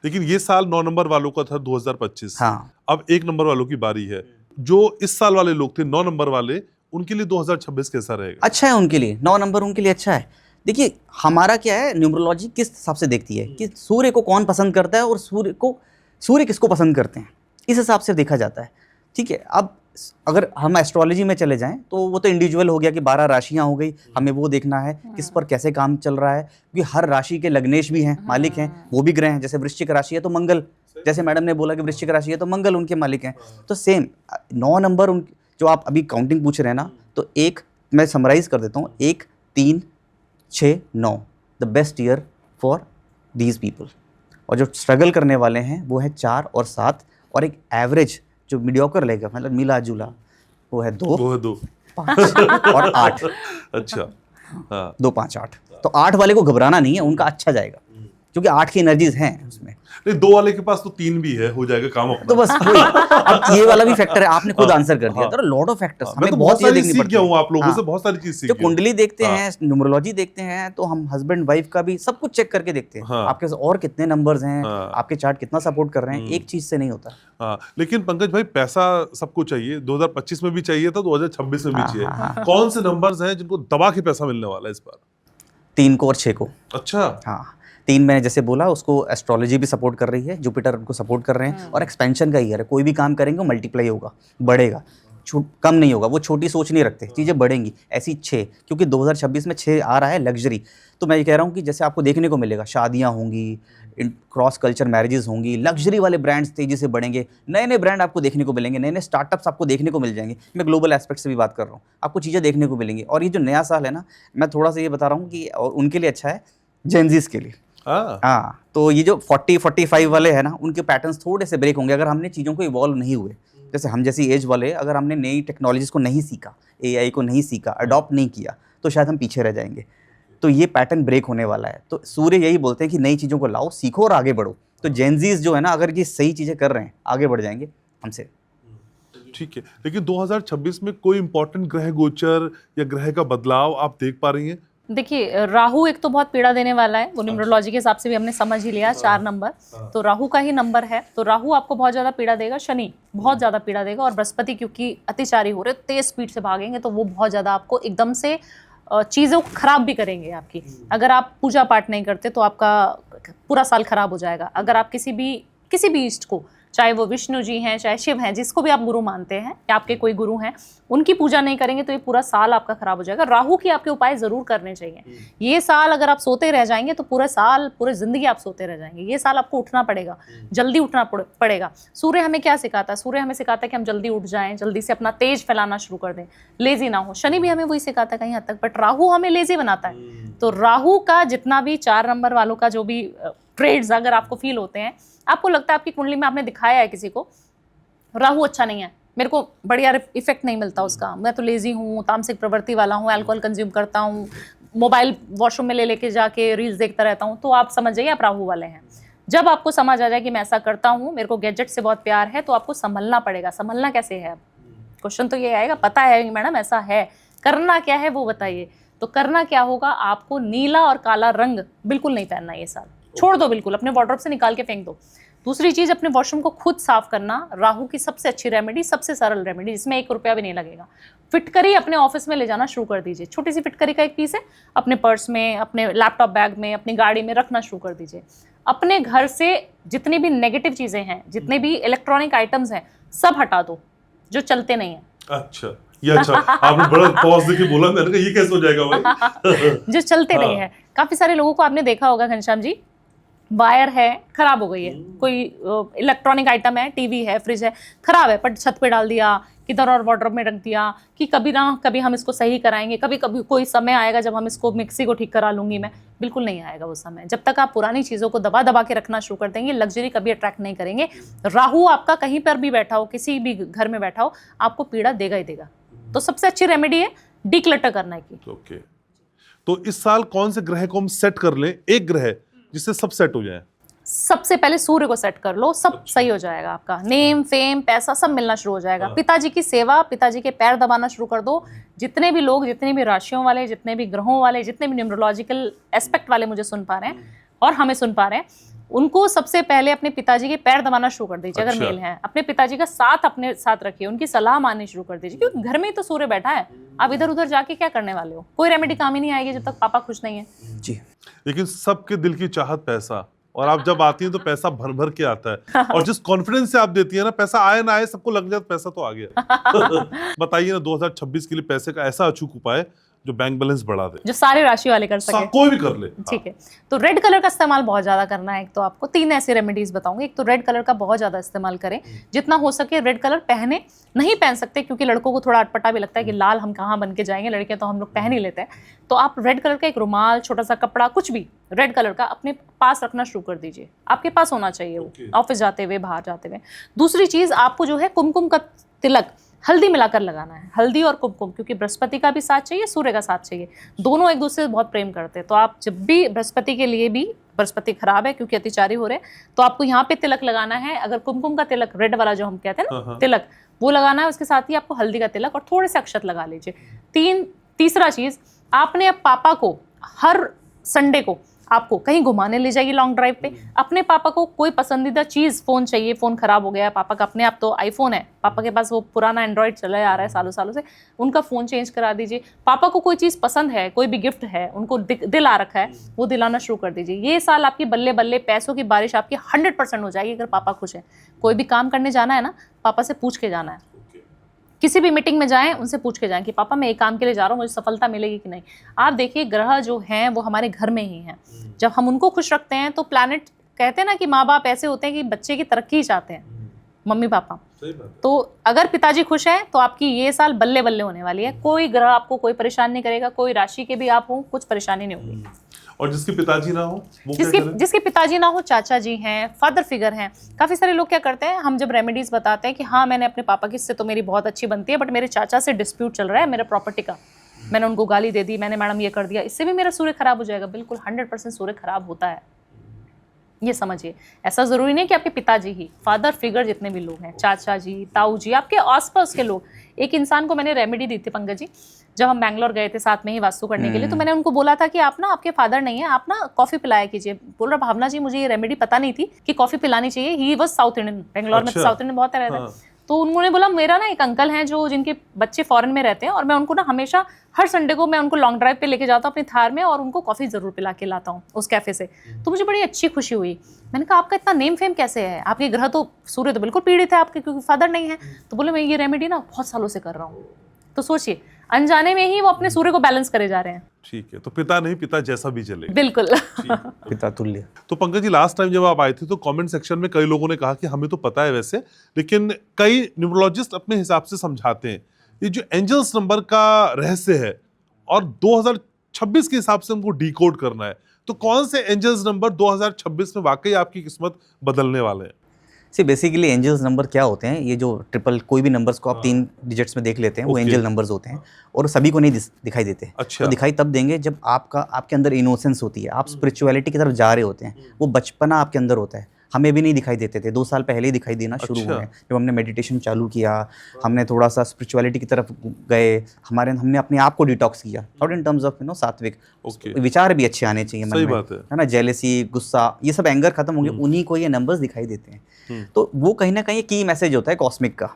लेकिन ये साल 9 नंबर वालों का था 2025। हाँ। अब 1 नंबर वालों की बारी है। जो इस साल वाले लोग थे 9 नंबर वाले, उनके लिए 2026 कैसा रहेगा? अच्छा है उनके लिए, 9 नंबर उनके लिए अच्छा है। देखिए हमारा क्या है, न्यूमरोलॉजी किस हिसाब से देखती है कि सूर्य को कौन पसंद करता है और सूर्य किसको पसंद करते हैं, इस हिसाब से देखा जाता है। ठीक है, अब अगर हम एस्ट्रोलॉजी में चले जाएं तो वो तो इंडिविजुअल हो गया कि 12 राशियां हो गई, हमें वो देखना है किस पर कैसे काम चल रहा है, क्योंकि हर राशि के लग्नेश भी हैं, मालिक हैं, वो भी ग्रह हैं। जैसे वृश्चिक राशि है तो मंगल जैसे मैडम ने बोला कि वृश्चिक राशि है तो मंगल उनके मालिक हैं, तो सेम 9 नंबर उन जो आप अभी काउंटिंग पूछ रहे हैं ना, तो एक मैं समराइज कर देता हूँ, 1 3 6 9 the best year for these people. और जो स्ट्रगल करने वाले हैं वो है 4 और 7, और एक एवरेज जो मीडियोकर लेगा, मतलब मिला जुला, वो है 2 5 और 8। अच्छा, हाँ 2 5 8, तो 8 वाले को घबराना नहीं है, उनका अच्छा जाएगा क्योंकि 8 की एनर्जीज हैं उसमें। नहीं, 2 वाले के पास तो 3 भी है, हो जाएगा काम अपना। तो बस वही, अब ये वाला भी फैक्टर है, आपने खुद आंसर कर दिया। तो लॉट ऑफ फैक्टर्स, मैं हमें तो बहुत चीजें देखनी सीख पड़ती गया है। हूँ आप लोगों हाँ। से, बहुत सारी चीज सीख जो गया हूँ। कुंडली देखते हाँ। हैं, न्यूमरोलॉजी देखते हैं, तो हम हस्बैंड वाइफ का भी सब कुछ चेक करके देखते हैं। हाँ। आपके और कितने नंबर्स हैं, हाँ। आपके चार्ट कितना सपोर्ट कर रहे हैं, एक चीज से नहीं होता। हाँ, लेकिन पंकज भाई पैसा सबको चाहिए, 2025 में भी चाहिए था, 2026 में भी हाँ, चाहिए। हाँ, कौन से नंबर्स हैं जिनको दबा के पैसा मिलने वाला है इस बार? 3 को और 6 को। अच्छा, हाँ, 3 मैंने जैसे बोला, उसको एस्ट्रोलॉजी भी सपोर्ट कर रही है, जुपिटर उनको सपोर्ट कर रहे हैं, और एक्सपेंशन का ईयर है। कोई भी काम करेंगे मल्टीप्लाई होगा, बढ़ेगा, कम नहीं होगा। वो छोटी सोच नहीं रखते, चीज़ें बढ़ेंगी। ऐसी 6, क्योंकि 2026 में 6 आ रहा है लग्जरी। तो मैं ये कह रहा हूँ कि जैसे आपको देखने को मिलेगा, शादियाँ होंगी, क्रॉस कल्चर मैरिजेस होंगी, लग्जरी वाले ब्रांड्स तेजी से बढ़ेंगे, नए नए ब्रांड आपको देखने को मिलेंगे, नए नए स्टार्टअप्स आपको देखने को मिल जाएंगे। मैं ग्लोबल एस्पेक्ट से भी बात कर रहा हूँ, आपको चीज़ें देखने को मिलेंगी। और ये जो नया साल है ना, मैं थोड़ा सा ये बता रहा हूँ कि और उनके लिए अच्छा है, जेनजीज के लिए। हाँ, तो ये जो 40-45 वाले हैं ना, उनके पैटर्न्स थोड़े से ब्रेक होंगे अगर हमने चीज़ों को इवॉल्व नहीं हुए। जैसे हम जैसी एज वाले, अगर हमने नई टेक्नोलॉजीज़ को नहीं सीखा, एआई को नहीं सीखा, अडॉप्ट नहीं किया, तो शायद हम पीछे रह जाएंगे। तो ये पैटर्न ब्रेक होने वाला है। तो सूर्य यही बोलते हैं कि नई चीज़ों को लाओ, सीखो और आगे बढ़ो। तो जेनजीज जो है ना, अगर ये सही चीज़ें कर रहे हैं, आगे बढ़ जाएंगे हमसे। ठीक है, लेकिन 2026 में कोई इंपॉर्टेंट ग्रह गोचर या ग्रह का बदलाव आप देख पा रही हैं? देखिए, राहु एक तो बहुत पीड़ा देने वाला है, वो न्यूमरोलॉजी के हिसाब से भी हमने समझ ही लिया, 4 नंबर, तो राहु का ही नंबर है, तो राहु आपको बहुत ज़्यादा पीड़ा देगा, शनि बहुत ज़्यादा पीड़ा देगा, और बृहस्पति क्योंकि अतिचारी हो रहे, तेज स्पीड से भागेंगे, तो वो बहुत ज़्यादा आपको एकदम से चीज़ों को खराब भी करेंगे आपकी। अगर आप पूजा पाठ नहीं करते तो आपका पूरा साल खराब हो जाएगा। अगर आप किसी भी इष्ट को, चाहे वो विष्णु जी हैं, चाहे शिव हैं, जिसको भी आप गुरु मानते हैं या आपके कोई गुरु हैं, उनकी पूजा नहीं करेंगे तो ये पूरा साल आपका खराब हो जाएगा। राहु की आपके उपाय जरूर करने चाहिए। ये साल अगर आप सोते रह जाएंगे तो पूरा साल, पूरी जिंदगी आप सोते रह जाएंगे। ये साल आपको उठना पड़ेगा, जल्दी उठना पड़ेगा। सूर्य हमें क्या सिखाता है? सूर्य हमें सिखाता है कि हम जल्दी उठ जाएं, जल्दी से अपना तेज फैलाना शुरू कर दें, लेजी ना हो। शनि भी हमें वही सिखाता है कहीं हद तक, बट राहु हमें लेजी बनाता है। तो राहु का जितना भी 4 नंबर वालों का जो भी ट्रेड्स अगर आपको फील होते हैं, आपको लगता है आपकी कुंडली में आपने दिखाया है किसी को, राहु अच्छा नहीं है, मेरे को बढ़िया इफेक्ट नहीं मिलता उसका, मैं तो लेजी हूँ, तामसिक प्रवृत्ति वाला हूँ, अल्कोहल कंज्यूम करता हूँ, मोबाइल वॉशरूम में ले लेके जाके रील्स देखता रहता हूँ, तो आप समझ जाइए आप राहु वाले हैं। जब आपको समझ आ जाए कि मैं ऐसा करता हूँ, मेरे को गैजेट से बहुत प्यार है, तो आपको संभलना पड़ेगा। संभलना कैसे है? क्वेश्चन तो ये आएगा, पता है मैडम ऐसा है, करना क्या है वो बताइए। तो करना क्या होगा, आपको नीला और काला रंग बिल्कुल नहीं पहनना ये साल, छोड़ दो, बिल्कुल अपने वार्डरोब से निकाल के फेंक दो। दूसरी चीज, अपने वॉशरूम को खुद साफ करना, राहु की सबसे अच्छी रेमेडी, सबसे सरल रेमेडी, जिसमें 1 रुपया भी नहीं लगेगा। फिटकरी अपने ऑफिस में ले जाना शुरू कर दीजिए। छोटी सी फिटकरी का एक पीस है, अपने पर्स में, अपने लैपटॉप बैग में, अपनी गाड़ी में रखना शुरू कर दीजिए। अपने घर से जितनी भी नेगेटिव चीजें हैं, जितने भी इलेक्ट्रॉनिक आइटम्स हैं, सब हटा दो जो चलते नहीं है। अच्छा, ये अच्छा, आपने बड़ा पॉज देके बोला, मैंने कहा ये कैसे हो जाएगा भाई? जो चलते नहीं है। काफी सारे लोगों को आपने देखा होगा घनश्याम जी, वायर है खराब हो गई है, कोई इलेक्ट्रॉनिक आइटम है, टीवी है, फ्रिज है, खराब है, पर छत पे डाल दिया, किधर और वार्डरोब में रख दिया कि कभी ना कभी हम इसको सही कराएंगे, कभी कभी कोई समय आएगा जब हम इसको मिक्सी को ठीक करा लूंगी मैं। बिल्कुल नहीं आएगा वो समय। जब तक आप पुरानी चीज़ों को दबा दबा के रखना शुरू कर देंगे, लग्जरी कभी अट्रैक्ट नहीं करेंगे। राहु आपका कहीं पर भी बैठा हो, किसी भी घर में बैठा हो, आपको पीड़ा देगा ही देगा। तो सबसे अच्छी रेमेडी है डिक्लटर करने की। ओके, तो इस साल कौन से ग्रह को हम सेट कर लें, एक ग्रह जिससे सब सेट हो जाए? सबसे पहले सूर्य को सेट कर लो, सब सही हो जाएगा। आपका नेम, फेम, पैसा सब मिलना शुरू हो जाएगा। पिताजी की सेवा, पिताजी के पैर दबाना शुरू कर दो। जितने भी लोग, जितने भी राशियों वाले, जितने भी ग्रहों वाले, जितने भी न्यूमरोलॉजिकल एस्पेक्ट वाले मुझे सुन पा रहे हैं और हमें सुन पा रहे हैं, उनको सबसे पहले अपने पिताजी के पैर दबाना शुरू कर दीजिए। अगर मेल है, अपने पिताजी का साथ अपने साथ रखिए, उनकी सलाह माननी शुरू कर दीजिए, क्योंकि घर में ही तो सूर्य बैठा है। आप इधर उधर जाके क्या करने वाले हो? कोई रेमेडी काम ही नहीं आएगी जब तक पापा खुश नहीं है जी। लेकिन सबके दिल की चाहत पैसा, और आप जब आती हैं तो पैसा भर भर के आता है, और जिस कॉन्फिडेंस से आप देती है ना, पैसा आए ना आए सबको लग जाए पैसा तो आ गया। बताइए ना 2026 के लिए पैसे का ऐसा अचूक उपाय जो बैंक बैलेंस बढ़ा दे, जो सारे राशि वाले कर सके। कोई भी कर ले। ठीक है, तो रेड कलर का इस्तेमाल बहुत ज्यादा करना है। एक तो आपको 3 ऐसी रेमेडीज बताऊंगी। एक तो रेड कलर का बहुत ज्यादा इस्तेमाल करें, जितना हो सके। रेड कलर नहीं पहन सकते क्योंकि लड़कों को थोड़ा अटपटा भी लगता है कि लाल हम कहाँ बन के जाएंगे, लड़के तो हम लोग पहन ही लेते हैं। तो आप रेड कलर का एक रुमाल, छोटा सा कपड़ा, कुछ भी रेड कलर का अपने पास रखना शुरू कर दीजिए। आपके पास होना चाहिए वो, ऑफिस जाते हुए, बाहर जाते हुए। दूसरी चीज, आपको जो है कुमकुम का तिलक हल्दी मिलाकर लगाना है। हल्दी और कुमकुम, क्योंकि बृहस्पति का भी साथ चाहिए, सूर्य का साथ चाहिए, दोनों एक दूसरे से बहुत प्रेम करते हैं। तो आप जब भी बृहस्पति के लिए भी, बृहस्पति खराब है क्योंकि अतिचारी हो रहे हैं, तो आपको यहाँ पे तिलक लगाना है। अगर कुमकुम का तिलक रेड वाला जो हम कहते हैं ना तिलक, वो लगाना है। उसके साथ ही आपको हल्दी का तिलक और थोड़े से अक्षत लगा लीजिए। तीसरा चीज, आपने अब पापा को हर संडे को आपको कहीं घुमाने ले जाइए, लॉन्ग ड्राइव पे। अपने पापा को कोई पसंदीदा चीज़, फ़ोन चाहिए, फ़ोन ख़राब हो गया है पापा का, अपने आप तो आईफोन है, पापा के पास वो पुराना एंड्रॉयड चला आ रहा है सालों सालों से, उनका फ़ोन चेंज करा दीजिए। पापा को कोई चीज़ पसंद है, कोई भी गिफ्ट है, उनको दिल आ रखा है, वो दिलाना शुरू कर दीजिए। ये साल आपकी बल्ले बल्ले पैसों की बारिश आपकी 100% हो जाएगी अगर पापा खुश हैं। कोई भी काम करने जाना है ना, पापा से पूछ के जाना है। किसी भी मीटिंग में जाएं, उनसे पूछ के जाएं कि पापा मैं एक काम के लिए जा रहा हूँ, मुझे सफलता मिलेगी कि नहीं। आप देखिए, ग्रह जो हैं वो हमारे घर में ही हैं। जब हम उनको खुश रखते हैं तो प्लैनेट, कहते हैं ना कि माँ बाप ऐसे होते हैं कि बच्चे की तरक्की ही चाहते हैं, मम्मी पापा। तो अगर पिताजी खुश हैं तो आपकी ये साल बल्ले बल्ले होने वाली है। कोई ग्रह आपको कोई परेशान नहीं करेगा, कोई राशि के भी आप हो, कुछ परेशानी नहीं होगी। और जिसके पिताजी ना हो, वो जिसके पिताजी ना हो, चाचा जी हैं, फादर फिगर हैं। काफ़ी सारे लोग क्या करते हैं, हम जब रेमेडीज़ बताते हैं कि हाँ मैंने अपने पापा की से तो मेरी बहुत अच्छी बनती है, बट मेरे चाचा से डिस्प्यूट चल रहा है मेरे प्रॉपर्टी का, मैंने उनको गाली दे दी, मैंने मैडम ये कर दिया, इससे भी मेरा सूर्य खराब हो जाएगा। बिल्कुल 100% सूर्य खराब होता है, ये समझिए। ऐसा ज़रूरी नहीं कि आपके पिताजी ही, फादर फिगर जितने भी लोग हैं, चाचा जी, ताऊ जी, आपके आसपास के लोग। एक इंसान को मैंने रेमेडी दी थी पंकज जी, जब हम बैंगलोर गए थे साथ में ही वास्तु करने के लिए, तो मैंने उनको बोला था कि आप ना, आपके फादर नहीं है, आप ना कॉफ़ी पिलाया कीजिए। बोल रहा भावना जी मुझे ये रेमेडी पता नहीं थी कि कॉफ़ी पिलानी चाहिए। He was south Indian, Bangalore में साउथ इंडियन बहुत रहता है। तो उन्होंने बोला मेरा ना एक अंकल हैं जो, जिनके बच्चे फॉरेन में रहते हैं, और मैं उनको ना हमेशा हर संडे को मैं उनको लॉन्ग ड्राइव पे लेके जाता हूँ अपनी थार में, और उनको कॉफ़ी ज़रूर पिला के लाता हूँ उस कैफ़े से। तो मुझे बड़ी अच्छी खुशी हुई। मैंने कहा आपका इतना नेम फेम कैसे है, आपके ग्रह तो, सूर्य तो बिल्कुल पीड़ित है आपके, क्योंकि फादर नहीं है। तो बोले मैं ये रेमेडी ना बहुत सालों से कर रहा हूँ। तो सोचिए, अनजाने में ही वो अपने सूर्य को बैलेंस करे जा रहे हैं। ठीक है, तो पिता नहीं, पिता जैसा भी चलेगा। बिल्कुल। पिता तुल्य। तो पंकज जी, लास्ट टाइम जब आप आए थे तो कमेंट सेक्शन में कई लोगों ने कहा कि हमें तो पता है वैसे, लेकिन कई न्यूमरोलॉजिस्ट अपने हिसाब से समझाते हैं ये जो एंजल्स नंबर का रहस्य है, और 2026 के हिसाब से हमको डिकोड करना है। तो कौन से एंजल्स नंबर 2026 में वाकई आपकी किस्मत बदलने वाले हैं? सी बेसिकली एंजल्स नंबर क्या होते हैं, ये जो ट्रिपल कोई भी नंबर्स को आप 3 डिजिट्स में देख लेते हैं, वो एंजल नंबर्स होते हैं, और सभी को नहीं दिखाई देते। अच्छा। तो दिखाई तब देंगे जब आपके अंदर इनोसेंस होती है, आप स्पिरिचुअलिटी की तरफ जा रहे होते हैं, वो बचपना आपके अंदर होता है। हमें भी नहीं दिखाई देते थे, 2 साल पहले ही दिखाई देना शुरू हुए हैं, जब हमने मेडिटेशन चालू किया, हमने थोड़ा सा स्पिरिचुअलिटी की तरफ गए, हमने अपने आप को डिटॉक्स किया, और इन टर्म्स ऑफ सात्विक विचार भी अच्छे आने चाहिए मन में, है ना, जेलेसी, गुस्सा, ये सब एंगर खत्म होंगे, उन्हीं को ये नंबर्स दिखाई देते हैं। तो वो कहीं ना कहीं की मैसेज होता है कॉस्मिक का,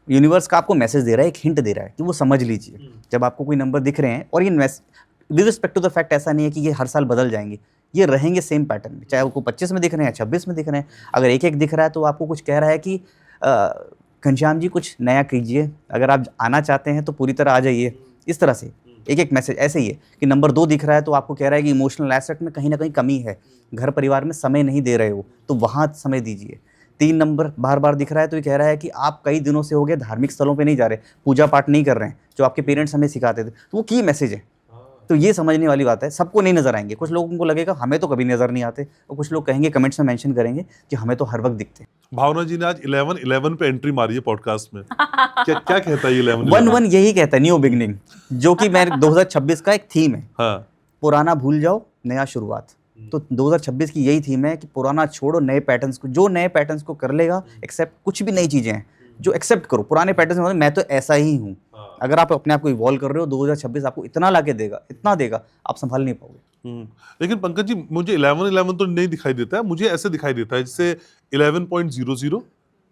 यूनिवर्स का आपको मैसेज दे रहा है, एक हिंट दे रहा है कि वो समझ लीजिए। जब आपको कोई नंबर दिख रहे हैं, और ये with respect to the fact, ऐसा नहीं है कि ये हर साल बदल जाएंगे, ये रहेंगे सेम पैटर्न में, चाहे आपको 25 में दिख रहे हैं, 26 में दिख रहे हैं। अगर एक एक दिख रहा है तो आपको कुछ कह रहा है कि घनश्याम जी कुछ नया कीजिए, अगर आप आना चाहते हैं तो पूरी तरह आ जाइए। इस तरह से एक एक मैसेज ऐसे ही है कि नंबर 2 दिख रहा है तो आपको कह रहा है कि इमोशनल एसेट में कहीं ना कहीं कमी है, घर परिवार में समय नहीं दे रहे हो, तो वहाँ समय दीजिए। 3 नंबर बार बार दिख रहा है तो ये कह रहा है कि आप कई दिनों से हो गए धार्मिक स्थलों पे नहीं जा रहे, पूजा पाठ नहीं कर रहे हैं, जो आपके पेरेंट्स हमें सिखाते थे, तो वो की मैसेज है। तो ये समझने वाली बात है, सबको नहीं नजर आएंगे, कुछ लोगों को लगेगा हमें तो कभी नजर नहीं आते, और कुछ लोग कहेंगे, कमेंट्स में मेंशन करेंगे कि हमें तो हर वक्त दिखते हैं। भावना जी ने आज 11-11 पे एंट्री मारी है पॉडकास्ट में। क्या कहता है ये 11? 1-1 यही कहता है, न्यू बिगनिंग, जो कि मेरे 2026 का एक थीम है। हाँ। पुराना भूल जाओ, नया शुरुआत। तो 2026 की यही थीम है कि पुराना छोड़ो, नए पैटर्न्स को, जो नए पैटर्न्स को कर लेगा, एक्सेप्ट, कुछ भी नई चीजें हैं जो एक्सेप्ट करो, पुराने पैटर्न्स में मैं तो ऐसा ही हूँ। अगर आप अपने आप को इवॉल्व कर रहे हो, 2026 आपको इतना लाके देगा, इतना देगा, आप संभाल नहीं पाओगे। लेकिन पंकज जी, मुझे 11-11 तो नहीं दिखाई देता है, मुझे ऐसे दिखाई देता है जैसे 11.00,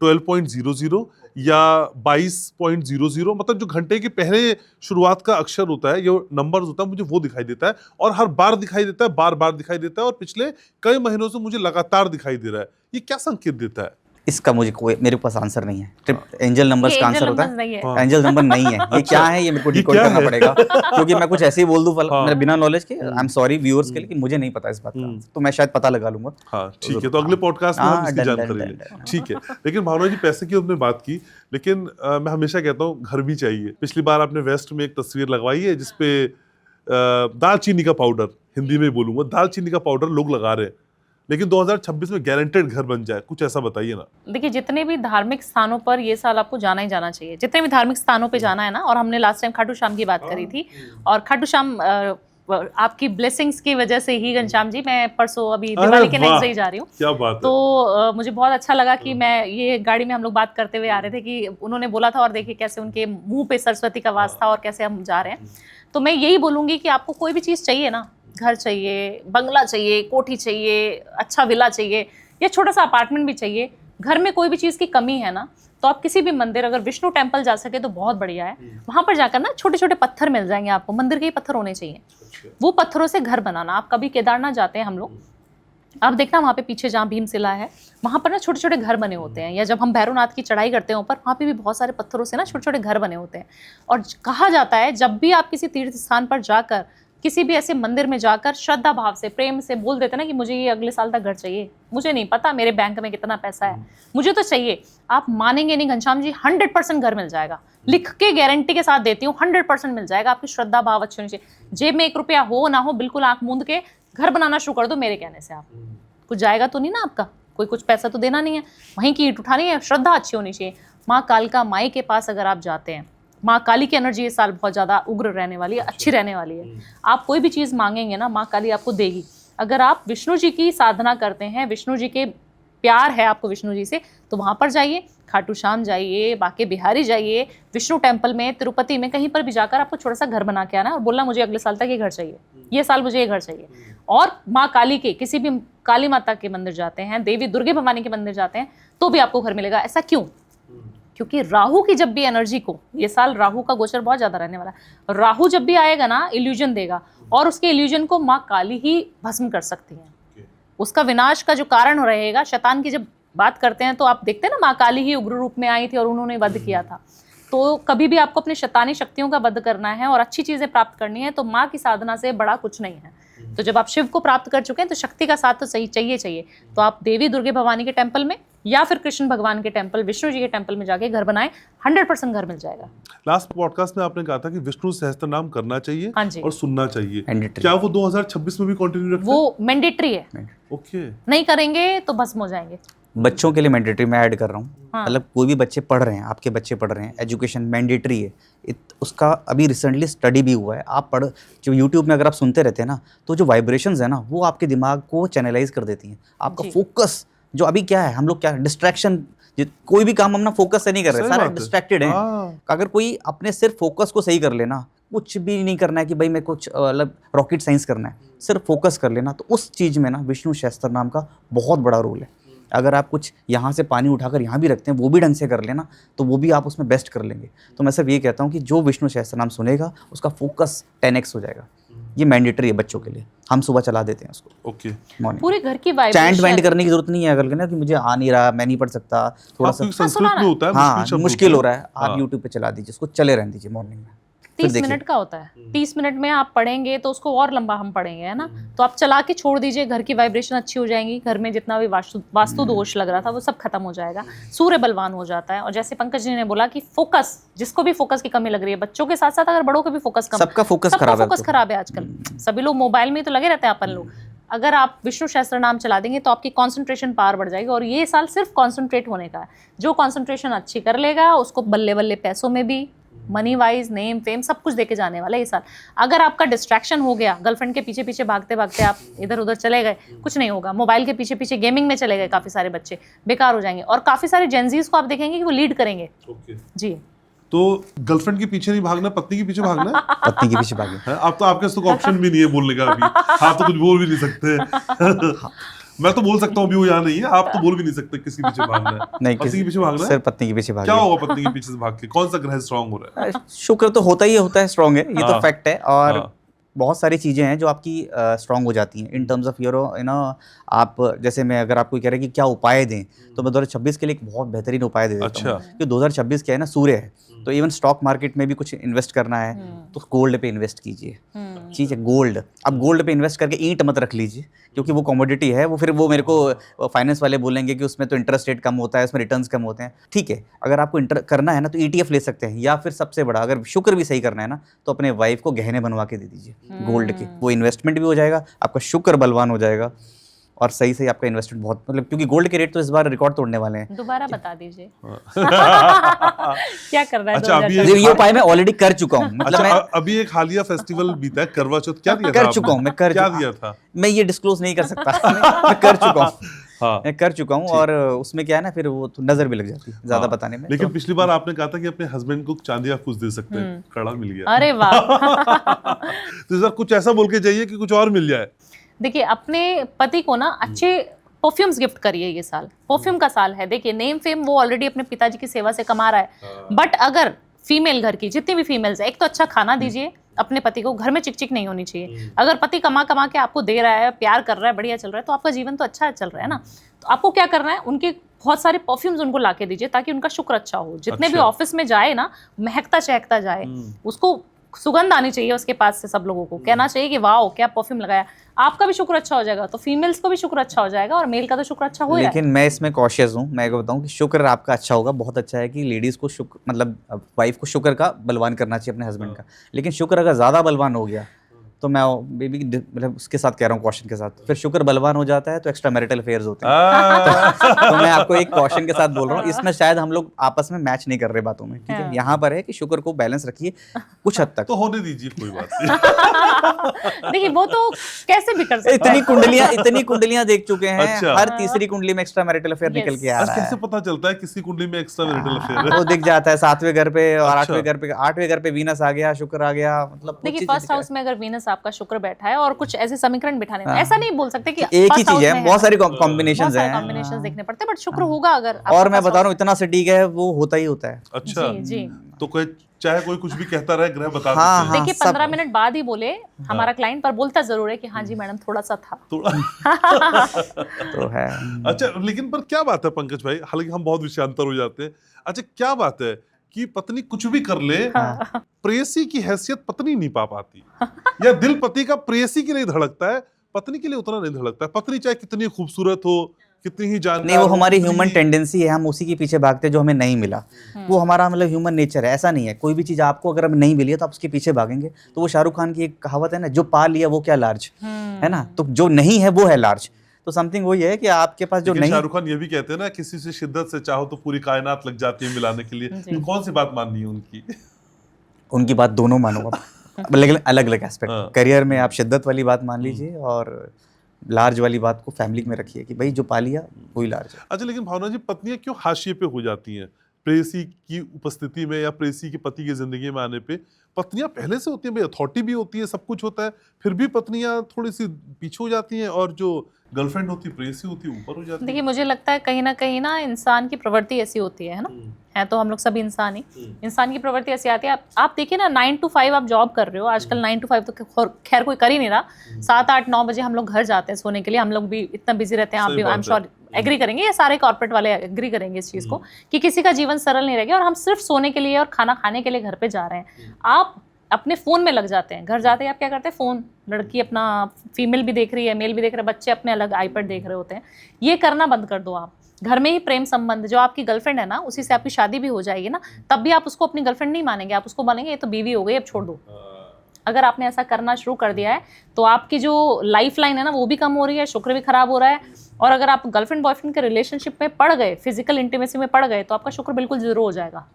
12.00 या 22.00, मतलब जो घंटे के पहले शुरुआत का अक्षर होता है, ये नंबर होता है, मुझे वो दिखाई देता है, और हर बार दिखाई देता है, बार बार दिखाई देता है, और पिछले कई महीनों से मुझे लगातार दिखाई दे रहा है। ये क्या संकेत देता है? इसका मुझे कोई मेरे पास आंसर नहीं है। एंजल नंबर्स का आंसर होता नहीं है। है, एंजल नंबर नहीं है। ये क्या है, ये मेरे को डिकोड क्या करना है? पड़ेगा, क्योंकि मैं कुछ ऐसे ही बोल दूं हाँ। मेरे बिना नॉलेज के। आई एम सॉरी व्यूअर्स के लिए कि मुझे नहीं पता इस बात का, तो मैं शायद पता लगा लूंगा। हाँ ठीक है, तो अगले पॉडकास्ट में हम इसकी जानकारी लें। ठीक है, लेकिन भावना जी पैसे की हमने बात की, लेकिन मैं हमेशा कहता हूँ घर भी चाहिए। पिछली बार आपने वेस्ट में एक तस्वीर लगवाई है जिसपे दालचीनी का पाउडर, हिंदी में बोलूंगा, दालचीनी का पाउडर लोग लगा रहे हैं, लेकिन 2026 में गारंटेड घर बन जाए, कुछ ऐसा बताइए ना। देखिए, जितने भी धार्मिक स्थानों पर ये साल आपको जाना ही जाना चाहिए, जितने भी धार्मिक स्थानों पे जाना है ना। और हमने लास्ट टाइम खाटू श्याम की बात करी थी, और खाटू श्याम आपकी ब्लेसिंग्स की वजह से ही, घनश्याम जी, मैं परसों अभी दिवाली के नेक्स्ट डे जा रही हूँ। क्या बात है। तो मुझे बहुत अच्छा लगा कि मैं ये गाड़ी में हम लोग बात करते हुए आ रहे थे कि उन्होंने बोला था, और देखिए कैसे उनके मुंह पे सरस्वती का वास था और कैसे हम जा रहे हैं। तो मैं यही बोलूंगी कि आपको कोई भी चीज़ चाहिए ना, घर चाहिए, बंगला चाहिए, कोठी चाहिए, अच्छा विला चाहिए, या छोटा सा अपार्टमेंट भी चाहिए, घर में कोई भी चीज़ की कमी है ना, तो आप किसी भी मंदिर, अगर विष्णु टेम्पल जा सके तो बहुत बढ़िया है। वहाँ पर जाकर ना छोटे छोटे पत्थर मिल जाएंगे आपको, मंदिर के ही पत्थर होने चाहिए, वो पत्थरों से घर बनाना। आप कभी केदारनाथ जाते हैं हम लोग, आप देखना वहाँ पे पीछे जहाँ भीमशिला है, वहाँ पर ना छोटे छोटे घर बने होते हैं। या जब हम भैरवनाथ की चढ़ाई करते हैं ऊपर, वहाँ पे भी बहुत सारे पत्थरों से ना छोटे छोटे घर बने होते हैं। और कहा जाता है जब भी आप किसी तीर्थ स्थान पर जाकर, किसी भी ऐसे मंदिर में जाकर श्रद्धा भाव से, प्रेम से बोल देते ना कि मुझे ये अगले साल तक घर चाहिए, मुझे नहीं पता मेरे बैंक में कितना पैसा है, मुझे तो चाहिए, आप मानेंगे नहीं घनश्याम जी, 100% घर मिल जाएगा। लिख के गारंटी के साथ देती हूँ, 100% मिल जाएगा। आपकी श्रद्धा भाव अच्छी होनी चाहिए, जेब में 1 रुपया हो ना हो, बिल्कुल आंख मूंद के घर बनाना शुरू कर दो मेरे कहने से। आप कुछ जाएगा तो नहीं ना आपका, कोई कुछ पैसा तो देना नहीं है, वहीं की ईंट उठानी है, श्रद्धा अच्छी होनी चाहिए। माँ कालिका माई के पास अगर आप जाते हैं, माँ काली की एनर्जी इस साल बहुत ज़्यादा उग्र रहने वाली है, अच्छी रहने वाली है। आप कोई भी चीज़ मांगेंगे ना, माँ काली आपको देगी। अगर आप विष्णु जी की साधना करते हैं, विष्णु जी के प्यार है आपको विष्णु जी से, तो वहाँ पर जाइए, खाटू श्याम जाइए, बाके बिहारी जाइए, विष्णु टेम्पल में, तिरुपति में, कहीं पर भी जाकर आपको छोटा सा घर बना के आना और बोलना मुझे अगले साल तक ये घर चाहिए, ये साल मुझे ये घर चाहिए। और माँ काली के, किसी भी काली माता के मंदिर जाते हैं, देवी दुर्गे भवानी के मंदिर जाते हैं, तो भी आपको घर मिलेगा। ऐसा क्यों? क्योंकि राहु की जब भी एनर्जी को, ये साल राहु का गोचर बहुत ज़्यादा रहने वाला है, राहु जब भी आएगा ना, इल्यूजन देगा, और उसके इल्यूजन को माँ काली ही भस्म कर सकती हैं। उसका विनाश का जो कारण रहेगा, शैतान की जब बात करते हैं तो आप देखते हैं ना, माँ काली ही उग्र रूप में आई थी और उन्होंने वध किया था। तो कभी भी आपको अपनी शैतानी शक्तियों का वध करना है और अच्छी चीज़ें प्राप्त करनी है, तो माँ की साधना से बड़ा कुछ नहीं है। तो जब आप शिव को प्राप्त कर चुके हैं, तो शक्ति का साथ तो सही चाहिए। तो आप देवी दुर्गे भवानी के टेम्पल में, या फिर कृष्ण भगवान के टेम्पल, विष्णु जी के टेम्पल में जाके घर बनाएं, 100% घर मिल जाएगा। लास्ट पॉडकास्ट में आपने कहा था कि विष्णु सहस्त्रनाम करना चाहिए, हाँ जी, और सुनना चाहिए। Mandatory। क्या वो 2026 में भी कंटिन्यू रखते हैं? वो मैंडेटरी है। ओके। नहीं करेंगे तो भस्म हो जाएंगे। बच्चों के लिए मैंडेटरी मैं ऐड कर रहा हूँ। हाँ। मतलब कोई भी बच्चे पढ़ रहे हैं, आपके बच्चे पढ़ रहे हैं, एजुकेशन मैंडेटरी है। उसका अभी रिसेंटली स्टडी भी हुआ है। आप जो यूट्यूब में अगर आप सुनते रहते हैं ना, तो जो वाइब्रेशंस है ना, वो आपके दिमाग को चैनलाइज कर देती हैं। आपका फोकस जो अभी क्या है, हम लोग क्या डिस्ट्रैक्शन, कोई भी काम हम ना फोकस से नहीं कर रहे, सारे डिस्ट्रैक्टेड हैं। अगर कोई अपने सिर्फ फोकस को सही कर लेना, कुछ भी नहीं करना है कि भाई मैं कुछ मतलब रॉकेट साइंस करना है, सिर्फ फोकस कर लेना, तो उस चीज़ में ना विष्णु सहस्त्र नाम का बहुत बड़ा रोल है। अगर आप कुछ यहाँ से पानी उठाकर यहाँ भी रखते हैं, वो भी ढंग से कर लेना, तो वो भी आप उसमें बेस्ट कर लेंगे। तो मैं सिर्फ ये कहता हूँ कि जो विष्णु सहस्त्र नाम सुनेगा, उसका फोकस 10x हो जाएगा। ये मैंडेटरी है बच्चों के लिए, हम सुबह चला देते हैं उसको। ओके। मॉर्निंग पूरे घर की चैंट वाइब्रेशन वैंट करने की जरूरत नहीं है। अगर ना कि मुझे आ नहीं रहा, मैं नहीं पढ़ सकता, थोड़ा सा संस्कृत में होता है, हाँ मुश्किल हो रहा है, हाँ। आप यूट्यूब पे चला दीजिए, उसको चले रहने दीजिए मॉर्निंग में। 30 मिनट का होता है, 30 मिनट में आप पढ़ेंगे तो उसको और लंबा हम पढ़ेंगे, है ना। तो आप चला के छोड़ दीजिए, घर की वाइब्रेशन अच्छी हो जाएंगी, घर में जितना भी वास्तु दोष लग रहा था वो सब खत्म हो जाएगा, सूर्य बलवान हो जाता है। और जैसे पंकज जी ने बोला कि फोकस, जिसको भी फोकस की कमी लग रही है, बच्चों के साथ साथ अगर बड़ों का भी फोकस कम, सबका फोकस खराब है आजकल। सभी लोग मोबाइल में तो लगे रहते हैं अपन लोग। अगर आप विष्णु सहस्त्र नाम चला देंगे तो आपकी कंसंट्रेशन पावर बढ़ जाएगी। और ये साल सिर्फ कंसंट्रेट होने का है। जो कंसंट्रेशन अच्छी कर लेगा, उसको बल्ले बल्ले पैसों में भी, मनी वाइज, नेम फेम सब कुछ देके जाने वाला है ये साल। अगर आपका डिस्ट्रैक्शन हो गया, गर्लफ्रेंड के पीछे पीछे भागते भागते आप इधर उधर चले गए, कुछ नहीं होगा। मोबाइल के पीछे पीछे गेमिंग में चले गए, काफी सारे बच्चे बेकार हो जाएंगे। और काफी सारे जेंजीज को आप देखेंगे कि वो लीड करेंगे। जी। तो गर्लफ्रेंड के पीछे नहीं भागना, पत्नी के पीछे भागना है। पत्नी के पीछे भागे। अब तो आपके पास ऑप्शन भी नहीं है बोलने का अभी, आप तो कुछ बोल भी नहीं सकते। मैं तो बोल सकता हूँ, अभी वो यहाँ नहीं है, आप तो बोल भी नहीं सकते किसके पीछे भागना है। नहीं, पत्नी के पीछे भागना है। सिर्फ पत्नी के पीछे भागे। क्या होगा पत्नी के पीछे से भाग के? कौन सा ग्रह स्ट्रांग हो रहा है? शुक्र तो होता है स्ट्रांग है, ये तो फैक्ट है। और बहुत सारी चीज़ें हैं जो आपकी स्ट्रांग हो जाती हैं इन टर्म्स ऑफ योर आप जैसे मैं अगर आपको कह रहे हैं कि क्या उपाय दें, तो मैं 2026 के लिए एक बहुत बेहतरीन उपाय दे देता हूँ कि 2026 क्या है ना, सूर्य है, तो इवन स्टॉक मार्केट में भी कुछ इन्वेस्ट करना है तो गोल्ड पे इन्वेस्ट कीजिए। ठीक है, गोल्ड, अब गोल्ड पे इन्वेस्ट करके ईंट मत रख लीजिए क्योंकि वो कमोडिटी है, वो फिर वो मेरे को फाइनेंस वाले बोलेंगे कि उसमें तो इंटरेस्ट रेट कम होता है, उसमें रिटर्न्स कम होते हैं। ठीक है, अगर आपको करना है ना तो ETF ले सकते हैं, या फिर सबसे बड़ा अगर शुक्र भी सही करना है ना तो अपने वाइफ को गहने बनवा के दे दीजिए गोल्ड के, वो इन्वेस्टमेंट भी हो जाएगा, आपका शुक्र बलवान हो जाएगा और सही सही आपका इन्वेस्टमेंट बहुत, मतलब क्योंकि गोल्ड के रेट तो इस बार रिकॉर्ड तोड़ने वाले हैं। दोबारा बता दीजिए क्या कर रहा है? अच्छा, अभी ये उपाय मैं ऑलरेडी कर चुका हूँ, मतलब मैं अभी एक हालिया फेस्टिवल बीता है करवा चौथ, क्या दिया था कर चुका हूँ, मैं क्या दिया था? मैं ये डिस्क्लोज नहीं कर सकता मैं कर चुका हूँ। हाँ, मैं कर चुका हूँ और उसमें क्या है ना, फिर वो तो नजर भी लग जाती है ज्यादा बताने में। लेकिन पिछली बार आपने कहा था कि अपने हस्बैंड को चांदी का कुछ दे सकते हैं, कड़ा मिल गया। अरे वाह तो इस बार कुछ ऐसा बोल के जाइए कि कुछ और मिल जाए। देखिए, अपने पति को ना अच्छे परफ्यूम्स गिफ्ट करिए। ये साल परफ्यूम का साल है। देखिए, नेम फेम वो ऑलरेडी अपने पिताजी की सेवा से कमा रहा है, बट अगर फीमेल घर की जितनी भी फीमेल्स है, एक तो अच्छा खाना दीजिए अपने पति को, घर में चिकचिक नहीं होनी चाहिए। अगर पति कमा कमा के आपको दे रहा है, प्यार कर रहा है, बढ़िया चल रहा है, तो आपका जीवन तो अच्छा चल रहा है ना। तो आपको क्या करना है, उनके बहुत सारे परफ्यूम्स उनको लाके दीजिए ताकि उनका शुक्र अच्छा हो। जितने भी ऑफिस में जाए ना, महकता चहकता जाए, उसको सुगंध आनी चाहिए उसके पास से, सब लोगों को कहना चाहिए कि वाओ क्या परफ्यूम लगाया। आपका भी शुक्र अच्छा हो जाएगा तो फीमेल्स को भी शुक्र अच्छा हो जाएगा और मेल का तो शुक्र अच्छा हो रहा है। लेकिन मैं इसमें कॉशियस हूँ, मैं बताऊँ कि शुक्र आपका अच्छा होगा, बहुत अच्छा है कि लेडीज को शुक्र, मतलब वाइफ को शुक्र का बलवान करना चाहिए अपने हस्बैंड का। लेकिन शुक्र अगर ज़्यादा बलवान हो गया तो मैं बेबी मतलब उसके साथ कह रहा हूँ कॉशन के साथ, फिर शुक्र बलवान हो जाता है तो एक्स्ट्रा मैरिटल अफेयर्स होते हैं। तो मैं आपको एक कॉशन के साथ बोल रहा हूँ, इसमें शायद हम लोग आपस में मैच नहीं कर रहे बातों में। ठीक है, यहाँ पर है कि शुक्र को बैलेंस रखिए कुछ हद तक। तो होने दीजिए, कोई बात नहीं। देखिए, वो तो कैसे भी कर सकते हैं। इतनी कुंडलियां देख चुके हैं। अच्छा। हर तीसरी कुंडली में एक्स्ट्रा मैरिटल अफेयर निकल के आ रहा है। कैसे पता चलता है किसी कुंडली में एक्स्ट्रा मैरिटल अफेयर है? वो दिख जाता है 7वें घर पे और अच्छा। 8वें घर पे वीनस आ गया, शुक्र आ गया, मतलब देखिए, फर्स्ट हाउस में अगर वीनस आपका शुक्र बैठा है और कुछ ऐसे समीकरण बिठाने में, ऐसा नहीं बोल सकते कि एक ही चीज है, बहुत सारी कॉम्बिनेशंस हैं, कॉम्बिनेशंस देखने पड़ते हैं, बट शुक्र होगा अगर। और मैं बता रहा हूँ इतना सटीक है, वो होता ही होता है। अच्छा जी। तो कोई चाहे कोई कुछ भी कहता रहे, ग्रह बता हाँ, देते हैं। देखिए, 15 मिनट बाद ही बोले हमारा क्लाइंट, पर बोलता जरूर है कि हाँ जी मैडम थोड़ा सा था। थोड़ा तो है। अच्छा, लेकिन पर क्या बात है पंकज भाई, हालांकि हम बहुत विषयांतर हो जाते हैं। अच्छा, क्या बात है कि पत्नी कुछ भी कर ले, प्रेयसी की हैसियत पत्नी नहीं पा पाती, या दिल पति का प्रेयसी के लिए धड़कता है, पत्नी के लिए उतना नहीं धड़कता है। पत्नी चाहे कितनी खूबसूरत हो, कितनी ही जानकार नहीं, वो हो, हमारी कितनी ह्यूमन ही- टेंडेंसी है, हम उसी के पीछे भागते हैं जो हमें नहीं मिला। वो हमारा मतलब ह्यूमन नेचर है, ऐसा नहीं है। कोई भी चीज आपको अगर नहीं मिली है तो आप उसके पीछे भागेंगे। तो वो शाहरुख खान की एक कहावत है ना, जो पा लिया वो क्या लार्ज, है ना, तो जो नहीं है वो है लार्ज। तो समथिंग वही है कि आपके पास जो लेकिन नहीं। शाहरुख खान ये भी कहते हैं ना, किसी से शिद्दत से चाहो तो पूरी कायनात लग जाती है मिलाने के लिए। तो कौन सी बात माननी है उनकी? उनकी बात दोनों मानो आप, लेकिन अलग अलग हाँ। एस्पेक्ट। करियर में आप शिद्दत वाली बात मान लीजिए और लार्ज वाली बात को फैमिली में रखिए कि भाई जो पा लिया वही लार्ज है। अच्छा, लेकिन भावना जी, पत्नियां क्यों हाशिए पे हो जाती हैं प्रेयसी की उपस्थिति में, या प्रेयसी के पति की जिंदगी में आने पे? पत्नियां पहले से होती हैं भाई, अथॉरिटी भी होती है, सब कुछ होता है, फिर भी पत्नियां थोड़ी सी पीछे हो जाती हैं, और जो गर्लफ्रेंड होती है, प्रेयसी होती है, ऊपर हो जाती है। देखिए, मुझे लगता है कहीं ना इंसान की प्रवृत्ति ऐसी होती है ना, है तो हम लोग सभी इंसान ही। इंसान की प्रवृत्ति ऐसी आती है। आप देखिए ना, 9 to 5 आप जॉब कर रहे हो आजकल। 9 to 5 तो खैर कोई कर ही नहीं रहा। 7, 8, 9 बजे हम लोग घर जाते हैं सोने के लिए। हम लोग भी इतना बिजी रहते हैं, आप भी आई एम श्योर एग्री करेंगे, ये सारे कॉर्पोरेट वाले एग्री करेंगे इस चीज़ को कि किसी का जीवन सरल नहीं रह गया और हम सिर्फ सोने के लिए और खाना खाने के लिए घर पे जा रहे हैं। आप अपने फ़ोन में लग जाते हैं। घर जाते हैं आप क्या करते हैं, फ़ोन, लड़की अपना, फीमेल भी देख रही है, मेल भी देख रहे हैं, बच्चे अपने अलग आईपैड देख रहे होते हैं। ये करना बंद कर दो आप। घर में ही प्रेम संबंध, जो आपकी गर्लफ्रेंड है ना, उसी से आपकी शादी भी हो जाएगी ना, तब भी आप उसको अपनी गर्लफ्रेंड नहीं मानेंगे, आप उसको मानेंगे ये तो बीवी हो गई, अब छोड़ दो। अगर आपने ऐसा करना शुरू कर दिया है तो आपकी जो लाइफ लाइन है ना, वो भी कम हो रही है, शुक्र भी खराब हो रहा है। और अगर आप गर्लफ्रेंड बॉयफ्रेंड के रिलेशनशिप में पड़ गए, फिजिकल इंटीमेसी में पड़ गए, तो आपका शुक्र बिल्कुल जीरो हो जाएगा।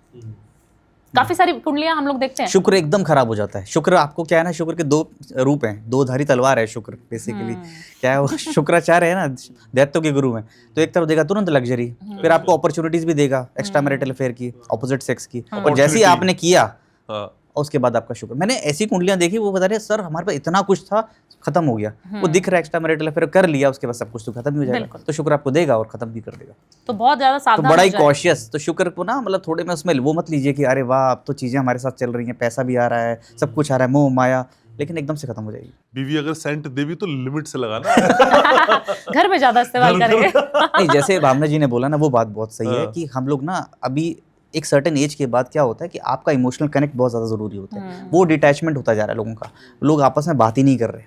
काफी सारी कुंडलियां हम लोग देखते हैं, शुक्र एकदम खराब हो जाता है। शुक्र आपको क्या है ना, शुक्र के 2 रूप हैं, 2 धारी तलवार है शुक्र बेसिकली। क्या है वो, शुक्राचार्य है ना दैत्यों के गुरु में। तो एक तरफ देगा तुरंत लग्जरी, फिर आपको अपॉर्चुनिटीज भी देगा एक्स्ट्रा मैरिटल अफेयर की, ऑपोजिट सेक्स की। और जैसे ही आपने किया हाँ। और उसके बाद आपका शुक्र। मैंने ऐसी कुंडलियां देखी, वो बता रहे सर हमारे पास इतना कुछ था, खत्म हो गया। वो दिख रहा है एक्स्ट्रा मैरिटल अफेयर कर लिया, उसके बाद सब कुछ तो खत्म ही हो जाएगा। तो शुक्र आपको देगा और खत्म भी कर देगा। तो बहुत ज्यादा तो सावधान बड़ा हो ही जाए। कॉशियस। तो शुक्र को ना मतलब थोड़े में उसमें वो मत लीजिए कि अरे वाह अब तो चीजें हमारे साथ चल रही हैं, पैसा भी आ रहा है, सब कुछ आ रहा है, मोह माया, लेकिन एकदम से खत्म हो जाएगी। बीवी अगर सेंट दे भी तो लिमिट से लगाना। घर में ज्यादा इस्तेमाल करेंगे। नहीं, जैसे भावना जी ने बोला ना, वो बात बहुत सही है हाँ। कि हम लोग ना अभी एक सर्टेन एज के बाद क्या होता है कि आपका इमोशनल कनेक्ट बहुत ज़्यादा ज़रूरी होता है। वो डिटैचमेंट होता जा रहा है लोगों का, लोग आपस में बात ही नहीं कर रहे,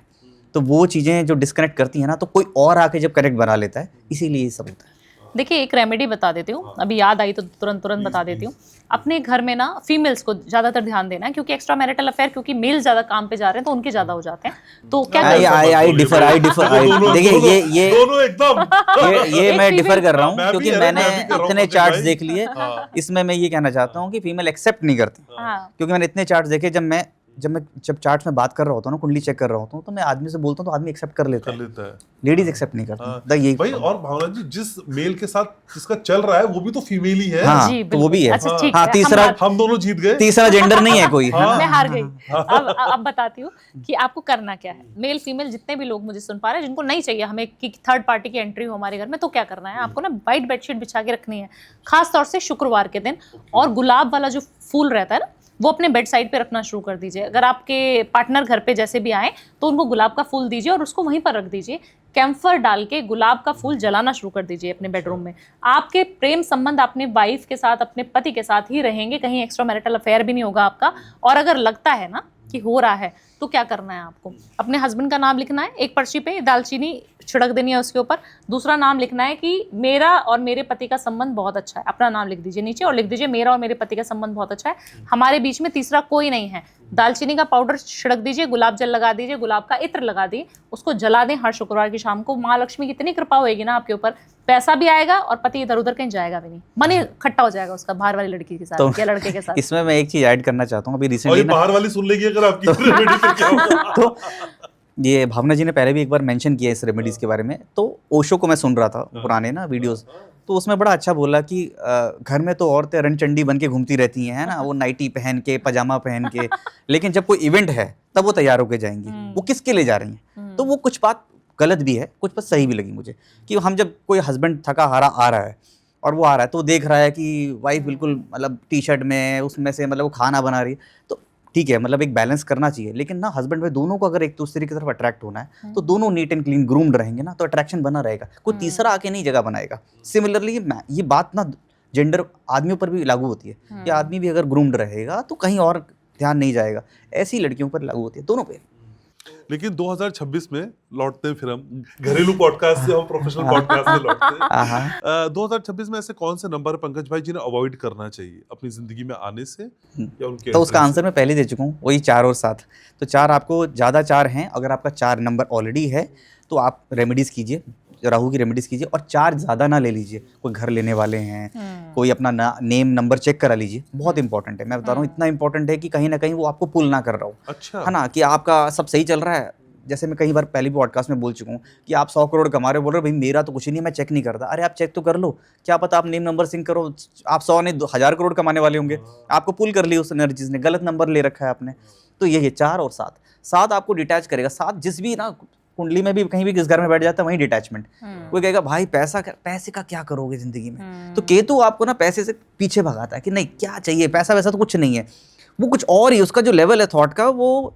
तो वो चीज़ें जो डिस्कनेक्ट करती हैं ना, तो कोई और आके जब कनेक्ट बना लेता है, इसीलिए ये सब होता है। देखिए, एक रेमेडी बता देती हूँ, अभी याद आई तो तुरंत बता देती हूँ। अपने घर में ना फीमेल्स को ज्यादातर ध्यान देना है, क्योंकि एक्स्ट्रा मैरिटल अफेयर, क्योंकि मेल ज्यादा काम पे जा रहे हैं तो उनके ज्यादा हो जाते हैं। तो क्या आई डिफर देखिए ये दोनों एकदम ये मैं डिफर कर रहा हूँ, मैं भी क्योंकि अरे मैंने मैं भी कर रहा हूँ इतने पंकज चार्ट्स भाई। देख लिए। हाँ। इसमें मैं ये कहना चाहता हूँ कि फीमेल एक्सेप्ट नहीं करती, हाँ, क्योंकि मैंने इतने चार्ट्स देखे। जब चार्ट्स में बात कर रहा होता हूँ ना, कुंडली चेक कर रहा होता हूँ, तो मैं आदमी से बोलता हूँ तो आदमी एक्सेप्ट कर लेता कर है, लेता है। लेडीज एक्सेप्ट नहीं हाँ। करती। यही भाई, और भावना जी, जिस मेल के साथ जिसका चल रहा है वो भी तो फीमेल ही है। हाँ, जी, तो वो भी है। बिल्कुल। अच्छा, ठीक हाँ, है, तीसरा हम दोनों जीत गए। तीसरा जेंडर नहीं है कोई। हाँ। मैं हार गई। अब बताती हूँ कि आपको करना क्या है। मेल फीमेल जितने भी लोग मुझे सुन पा रहे हैं, जिनको नहीं चाहिए हमें कि थर्ड पार्टी की एंट्री हो हमारे घर में, तो क्या करना है आपको ना, वाइट बेडशीट बिछा के रखनी है, खास तौर से शुक्रवार के दिन। और गुलाब वाला जो फूल रहता है ना, वो अपने बेड साइड पे रखना शुरू कर दीजिए। अगर आपके पार्टनर घर पे जैसे भी आए तो उनको गुलाब का फूल दीजिए और उसको वहीं पर रख दीजिए। कैम्फर डाल के गुलाब का फूल जलाना शुरू कर दीजिए अपने बेडरूम में। आपके प्रेम संबंध अपने वाइफ के साथ, अपने पति के साथ ही रहेंगे, कहीं एक्स्ट्रा मैरिटल अफेयर भी नहीं होगा आपका। और अगर लगता है ना कि हो रहा है, तो क्या करना है आपको, अपने हस्बैंड का नाम लिखना है एक पर्ची पे, दालचीनी छिड़क देनी है उसके ऊपर। दूसरा नाम लिखना है कि मेरा और मेरे पति का संबंध बहुत अच्छा है, अपना नाम लिख दीजिए नीचे और लिख दीजिए मेरा और मेरे पति का संबंध बहुत अच्छा है, हमारे बीच में तीसरा कोई नहीं है। दालचीनी का पाउडर छिड़क दीजिए, गुलाब जल लगा दीजिए, गुलाब का इत्र लगा दिए, उसको जला दें हर शुक्रवार की शाम को। माँ लक्ष्मी की इतनी कृपा होगी ना आपके ऊपर, पैसा भी आएगा और पति इधर उधर कहीं जाएगा भी नहीं, मन इकट्ठा हो जाएगा उसका बाहर वाली लड़की के साथ या लड़के के साथ। इसमें मैं एक चीज ऐड करना चाहता हूँ, अभी और ये रिसेंटली बाहर वाली सुन लेगी अगर आपकी रेमेडी तो क्या होगा? तो ये भावना जी ने पहले भी एक बार मेंशन किया इस रेमेडीज के बारे में। तो ओशो को मैं सुन रहा था पुराने ना वीडियोस, तो उसमें बड़ा अच्छा बोला कि घर में तो औरतें रणचंडी बन के घूमती रहती हैं, है ना, वो नाइटी पहन के, पजामा पहन के, लेकिन जब कोई इवेंट है तब वो तैयार होके जाएंगी। वो किसके लिए जा रही हैं? तो वो कुछ बात गलत भी है, कुछ बात सही भी लगी मुझे, कि हम जब कोई हस्बैंड थका हारा आ रहा है और वो आ रहा है तो देख रहा है कि वाइफ बिल्कुल मतलब टी शर्ट में, उसमें से मतलब वो खाना बना रही है, तो ठीक है, मतलब एक बैलेंस करना चाहिए। लेकिन ना हस्बैंड वाइफ दोनों को अगर एक दूसरे की तरफ अट्रैक्ट होना है तो दोनों नीट एंड क्लीन ग्रूम्ड रहेंगे ना, तो अट्रैक्शन बना रहेगा, कोई तीसरा आके नहीं जगह बनाएगा। सिमिलरली ये बात ना जेंडर आदमियों पर भी लागू होती है कि आदमी भी अगर ग्रूम्ड रहेगा तो कहीं और ध्यान नहीं जाएगा, ऐसी लड़कियों पर लागू होती है, दोनों पे। लेकिन 2026 में लौटते हैं फिर हम घरेलू पॉडकास्ट से हम प्रोफेशनल पॉडकास्ट में लौटते हैं। 2026 में ऐसे कौन से नंबर पंकज भाई जिन्हें अवॉइड करना चाहिए अपनी जिंदगी में आने से या उनके? तो उसका आंसर मैं पहले दे चुका हूँ, वही 4 और 7। तो 4 आपको ज़्यादा 4 हैं, अगर आपका 4 नंबर ऑलरेडी है तो आप रेमेडीज़ कीजिए, राहु की रेमेडीज़ कीजिए, और 4 ज़्यादा ना ले लीजिए। कोई घर लेने वाले हैं, कोई अपना नेम नंबर चेक करा लीजिए, बहुत इंपॉर्टेंट है। मैं बता रहा हूँ इतना इंपॉर्टेंट है कि कहीं ना कहीं वो आपको पुल ना कर रहा हो, अच्छा, है ना, कि आपका सब सही चल रहा है। जैसे मैं कई बार पहले भी पॉडकास्ट में बोल चुका हूँ कि आप 100 करोड़ कमा रहे हो, बोल रहे हो भाई मेरा तो कुछ ही नहीं, मैं चेक नहीं करता। अरे आप चेक तो कर लो, क्या पता आप नेम नंबर सिंक करो, आप 100 ने 1000 करोड़ कमाने वाले होंगे, आपको पुल कर लिया उस एनर्जीज ने, गलत नंबर ले रखा है आपने। तो ये 4 और 7 आपको डिटैच करेगा। 7 जिस भी ना कुंडली में भी कहीं भी किस घर में बैठ जाता है वहीं डिटैचमेंट। कोई कहेगा भाई पैसे का क्या करोगे जिंदगी में, तो केतु आपको ना पैसे से पीछे भगाता है कि नहीं क्या चाहिए, पैसा वैसा तो कुछ नहीं है, वो कुछ और ही, उसका जो लेवल है थॉट का वो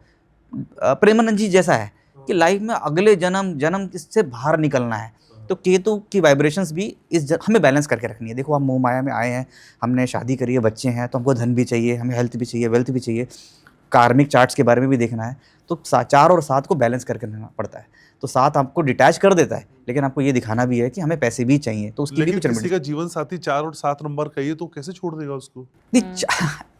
प्रेमानंद जी जैसा है कि लाइफ में अगले जन्म इससे बाहर निकलना है। तो केतु की वाइब्रेशंस भी हमें बैलेंस करके रखनी है। देखो आप मोह माया में आए हैं, हमने शादी करी है, बच्चे हैं, तो हमको धन भी चाहिए, हमें हेल्थ भी चाहिए, वेल्थ भी चाहिए, कार्मिक चार्ट्स के बारे में भी देखना है। तो 4 और 7 को बैलेंस करके रहना पड़ता है। तो 7 आपको डिटैच कर देता है, लेकिन आपको ये दिखाना भी है कि हमें पैसे भी चाहिए, तो उसकी भी कुछ किसी का जीवन साथी 4 और 7 नंबर का ये तो कैसे छोड़ देगा उसको?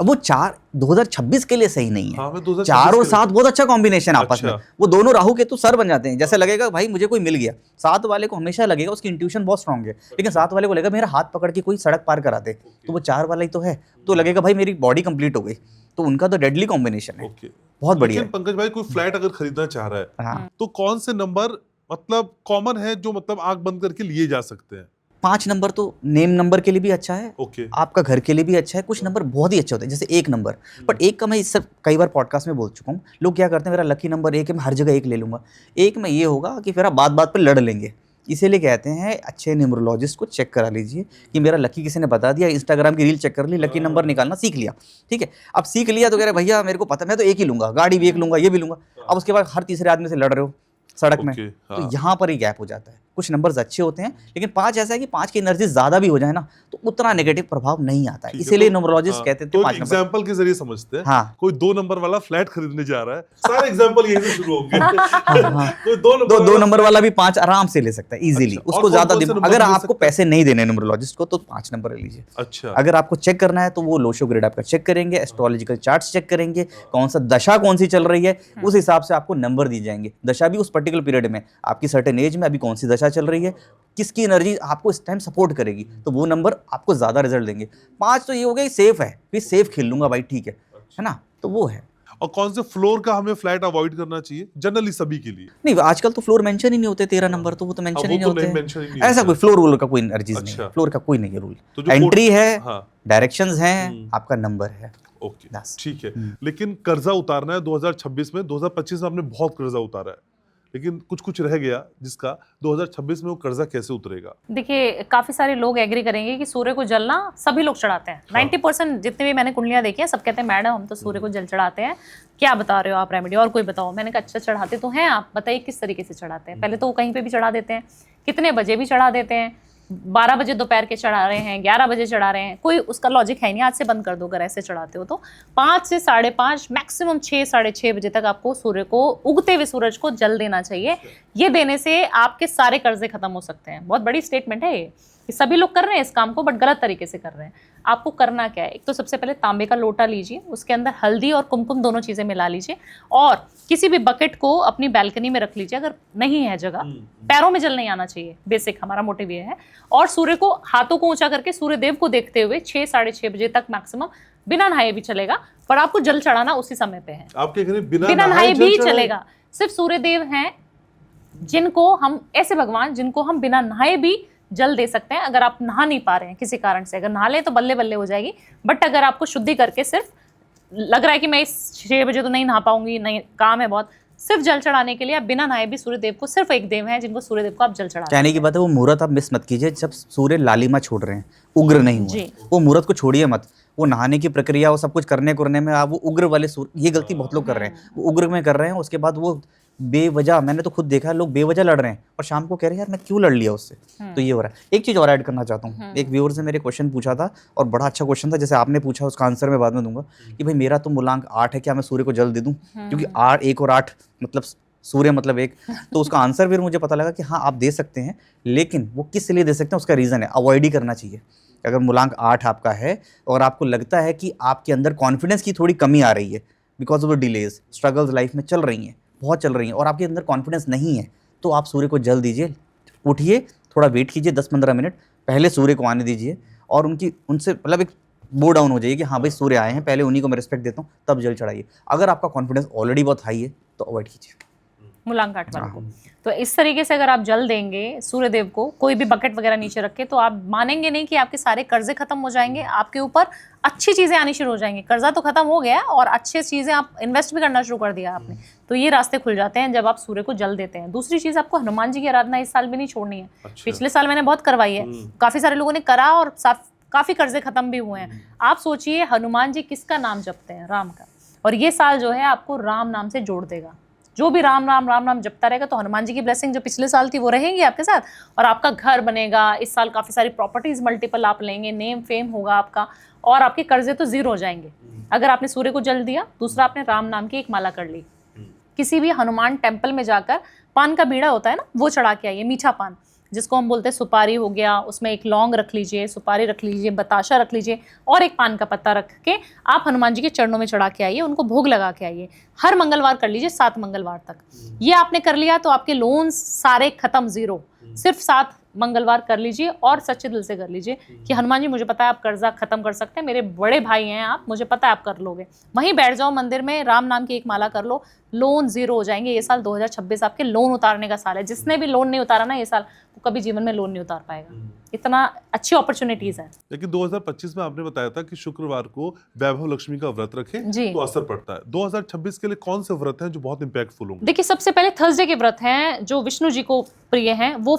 वो 4 2026 के लिए सही नहीं है। हाँ, 2026 4 और के 7 बहुत अच्छा कॉम्बिनेशन आपस अच्छा। में, वो दोनों राहु केतु सर बन जाते हैं। जैसे लगेगा भाई मुझे कोई मिल गया, 7 वाले को हमेशा लगेगा, उसकी इंट्यूशन बहुत स्ट्रांग है, लेकिन 7 वाले को लगेगा मेरा हाथ पकड़ के कोई सड़क पार करा दे, तो वो 4 वाला ही तो है, तो लगेगा भाई मेरी बॉडी कंप्लीट हो गई। तो उनका तो डेडली कॉम्बिनेशन है, बहुत बढ़िया। लेकिन पंकज भाई कोई फ्लैट अगर खरीदना चाह रहा है, हाँ, तो कौन से नंबर मतलब कॉमन है जो मतलब आंख बंद करके लिए जा सकते हैं? 5 नंबर तो नेम नंबर के लिए भी अच्छा है, ओके, आपका घर के लिए भी अच्छा है। कुछ नंबर बहुत ही अच्छे होते हैं, जैसे 1 नंबर, बट 1 का मैं इससे कई बार पॉडकास्ट में बोल चुका हूँ। लोग क्या करते हैं, मेरा लकी नंबर 1 है, मैं हर जगह 1 ले लूंगा। 1 में ये होगा कि फिर आप बात बात पर लड़ लेंगे, इसीलिए कहते हैं अच्छे न्यूमरोलॉजिस्ट को चेक करा लीजिए कि मेरा लकी किसी ने बता दिया, इंस्टाग्राम की रील चेक कर ली, लकी नंबर निकालना सीख लिया, ठीक है। अब सीख लिया तो कह रहे भैया मेरे को पता, मैं तो एक ही लूंगा, गाड़ी भी एक लूंगा, ये भी लूंगा। अब उसके बाद हर तीसरे आदमी से लड़ रहे हो सड़क में, तो यहाँ पर ही गैप हो जाता है। कुछ नंबर्स अच्छे होते हैं, लेकिन 5 ऐसा है कि 5 की एनर्जी ज्यादा भी हो जाए ना तो उतना नेगेटिव प्रभाव नहीं आता है, इसीलिए न्यूमरोलॉजिस्ट कहते थे तो 5 नंबर। एग्जांपल के जरिए समझते हैं। हाँ। कोई 2 नंबर वाला फ्लैट खरीदने जा रहा है, सारे एग्जांपल यहीं से शुरू होंगे। कोई 2 नंबर वाला भी 5 आराम से ले सकता है इजीली। अच्छा, उसको ज्यादा नंबर अगर ले आपको सकता है? पैसे नहीं देने न्यूमरोलॉजिस्ट को तो 5 नंबर ले लीजिए। अच्छा, अगर आपको चेक करना है तो वो लोशो ग्रेड आपका चेक करेंगे, एस्ट्रोलॉजिकल चार्ट्स चेक करेंगे, कौन सा दशा कौन सी चल रही है, उस हिसाब से आपको नंबर दिए जाएंगे। दशा भी उस पर्टिकुलर पीरियड में, आपकी सर्टेन एज में अभी कौन सी दशा चल रही है, किसकी एनर्जी आपको इस टाइम सपोर्ट करेगी, तो वो नंबर आपको ज्यादा रिजल्ट देंगे। 5 तो ये हो गया सेफ है, फिर सेफ खेल लूंगा भाई, ठीक है ना, तो वो है। और कौन से फ्लोर का हमें फ्लैट अवॉइड करना चाहिए जनरली सभी के लिए? नहीं, आजकल तो फ्लोर मेंशन ही नहीं होते, 13 नंबर तो वो तो मेंशन ही नहीं होते mention ही नहीं हैं। ऐसा होता कोई फ्लोर रूल का कोई एनर्जीज नहीं अच्छा। है, फ्लोर का कोई नहीं है रूल। तो जो एंट्री है, हाँ, डायरेक्शंस हैं, आपका नंबर है। ओके, बस। ठीक है। लेकिन कर्जा उतारना है 2026 में, 2025 में आपने बहुत कर्जा उतारा है, लेकिन कुछ कुछ रह गया जिसका 2026 में वो कर्जा कैसे उतरेगा? देखिए, काफी सारे लोग एग्री करेंगे कि सूर्य को जल ना सभी लोग चढ़ाते हैं। 90% जितने भी मैंने कुंडलियां देखी हैं सब कहते हैं मैडम हम तो सूर्य को जल चढ़ाते हैं, क्या बता रहे हो आप रेमेडी, और कोई बताओ। मैंने कहा अच्छा चढ़ाते तो हैं आप, बताइए किस तरीके से चढ़ाते हैं। पहले तो वो कहीं पे भी चढ़ा देते हैं, कितने बजे भी चढ़ा देते हैं, 12 बजे दोपहर के चढ़ा रहे हैं, 11 बजे चढ़ा रहे हैं, कोई उसका लॉजिक है नहीं। आज से बंद कर दो अगर ऐसे चढ़ाते हो तो। 5 से 5:30 मैक्सिमम 6 साढ़े 6 बजे तक आपको सूर्य को, उगते हुए सूरज को जल देना चाहिए। ये देने से आपके सारे कर्जे खत्म हो सकते हैं। बहुत बड़ी स्टेटमेंट है ये, सभी लोग कर रहे हैं इस काम को बट गलत तरीके से कर रहे हैं। आपको करना क्या है, एक तो सबसे पहले तांबे का लोटा लीजिए, उसके अंदर हल्दी और कुमकुम दोनों चीजें मिला लीजिए, और किसी भी बकेट को अपनी बैल्कनी में रख लीजिए अगर नहीं है जगह। पैरों में जल नहीं आना चाहिए, बेसिक हमारा मोटिव ये है। और सूर्य को, हाथों को ऊंचा करके सूर्य देव को देखते हुए 6 साढ़े 6 बजे तक मैक्सिमम, बिना नहाए भी चलेगा, पर आपको जल चढ़ाना उसी समय पे है। आपके घर में बिना नहाए भी चलेगा। सिर्फ सूर्य देव हैं जिनको हम, ऐसे भगवान जिनको हम बिना नहाए भी जल दे सकते हैं। अगर आप नहा नहीं पा रहे हैं किसी कारण से, अगर नहा लें तो बल्ले बल्ले हो जाएगी, बट अगर आपको शुद्धि करके सिर्फ लग रहा है कि मैं इस 6 बजे तो नहीं नहा पाऊंगी, नहीं काम है बहुत, सिर्फ जल चढ़ाने के लिए आप बिना नहाए भी, सूर्य देव को सिर्फ एक देव हैं जिनको सूर्य देव को आप जल चढ़ा। कहने की बात है वो मुहूर्त आप मिस मत कीजिए जब सूर्य लालिमा छोड़ रहे हैं, उग्र नहीं हुआ, वो मुहूर्त को छोड़िए मत। वो नहाने की प्रक्रिया, वो सब कुछ करने में आप वो उग्र वाले ये गलती बहुत लोग कर रहे हैं, वो उग्र में कर रहे हैं, उसके बाद वो बेवजह, मैंने तो खुद देखा है लोग बेवजह लड़ रहे हैं और शाम को कह रहे हैं यार मैं क्यों लड़ लिया उससे। तो ये हो रहा है। एक चीज और ऐड करना चाहता हूँ, एक व्यूअर से मेरे क्वेश्चन पूछा था और बड़ा अच्छा क्वेश्चन था, जैसे आपने पूछा उसका आंसर मैं बाद में दूंगा, कि भाई मेरा तो मूलांक 8 है, क्या मैं सूर्य को जल दे दूं, क्योंकि 1 और 8 मतलब सूर्य मतलब 1। तो उसका आंसर फिर मुझे पता लगा कि हाँ आप दे सकते हैं, लेकिन वो किस लिए दे सकते हैं उसका रीज़न है, अवॉइड ही करना चाहिए। अगर मूलांक 8 आपका है और आपको लगता है कि आपके अंदर कॉन्फिडेंस की थोड़ी कमी आ रही है because of the delays, struggles life में चल रही हैं, बहुत चल रही हैं, और आपके अंदर कॉन्फिडेंस नहीं है, तो आप सूर्य को जल दीजिए। उठिए, थोड़ा वेट कीजिए 10-15 मिनट, पहले सूर्य को आने दीजिए और उनसे मतलब एक बो डाउन हो जाइए कि हाँ भाई सूर्य आए हैं, पहले उन्हीं को मैं रिस्पेक्ट देता हूँ, तब जल चढ़ाइए। अगर आपका कॉन्फिडेंस ऑलरेडी बहुत हाई है तो अवॉइड कीजिए मूलांक 8 वाले को। तो इस तरीके से अगर आप जल देंगे सूर्य देव को, कोई भी बकेट वगैरह नीचे रख के, तो आप मानेंगे नहीं कि आपके सारे कर्जे खत्म हो जाएंगे, आपके ऊपर अच्छी चीजें आनी शुरू हो जाएंगी। कर्जा तो खत्म हो गया और अच्छी चीजें आप इन्वेस्ट भी करना शुरू कर दिया आपने, तो ये रास्ते खुल जाते हैं जब आप सूर्य को जल देते हैं। दूसरी चीज, आपको हनुमान जी की आराधना इस साल भी नहीं छोड़नी है। अच्छा। पिछले साल मैंने बहुत करवाई है, काफी सारे लोगों ने करा और काफी कर्जे खत्म भी हुए हैं। आप सोचिए हनुमान जी किसका नाम जपते हैं, राम का, और ये साल जो है आपको राम नाम से जोड़ देगा। जो भी राम राम राम राम जपता रहेगा तो हनुमान जी की ब्लेसिंग जो पिछले साल थी वो रहेंगी आपके साथ, और आपका घर बनेगा। इस साल काफ़ी सारी प्रॉपर्टीज मल्टीपल आप लेंगे, नेम फेम होगा आपका, और आपके कर्जे तो जीरो हो जाएंगे अगर आपने सूर्य को जल दिया। दूसरा, आपने राम नाम की एक माला कर ली, किसी भी हनुमान टेम्पल में जाकर पान का बीड़ा होता है ना, वो चढ़ा के आइए, मीठा पान जिसको हम बोलते हैं सुपारी हो गया, उसमें एक लौंग रख लीजिए, सुपारी रख लीजिए, बताशा रख लीजिए, और एक पान का पत्ता रख के आप हनुमान जी के चरणों में चढ़ा के आइए, उनको भोग लगा के आइए। हर मंगलवार कर लीजिए, 7 मंगलवार तक। ये आपने कर लिया तो आपके लोन्स सारे खत्म, जीरो। सिर्फ 7 मंगलवार कर लीजिए और सच्चे दिल से कर लीजिए कि हनुमान जी मुझे पता है आप कर्जा खत्म कर सकते हैं, मेरे बड़े भाई हैं आप, मुझे पता है आप कर लोगे। वहीं बैठ जाओ मंदिर में, राम नाम की एक माला कर लो, लोन जीरो हो जाएंगे। ये साल 2026 आपके लोन उतारने का साल है। जिसने भी लोन नहीं उतारा ना ये साल, वो कभी जीवन में लोन नहीं उतार पाएगा। इतना अच्छी अपॉर्चुनिटीज है। लेकिन 2025 में आपने बताया था कि शुक्रवार को वैभव लक्ष्मी का व्रत रखें जी। तो असर पड़ता है। 2026 के लिए कौन से व्रत हैं जो बहुत इंपैक्टफुल होंगे? देखिए, सबसे पहले थर्सडे के व्रत हैं जो विष्णु जी को प्रिय हैं, वो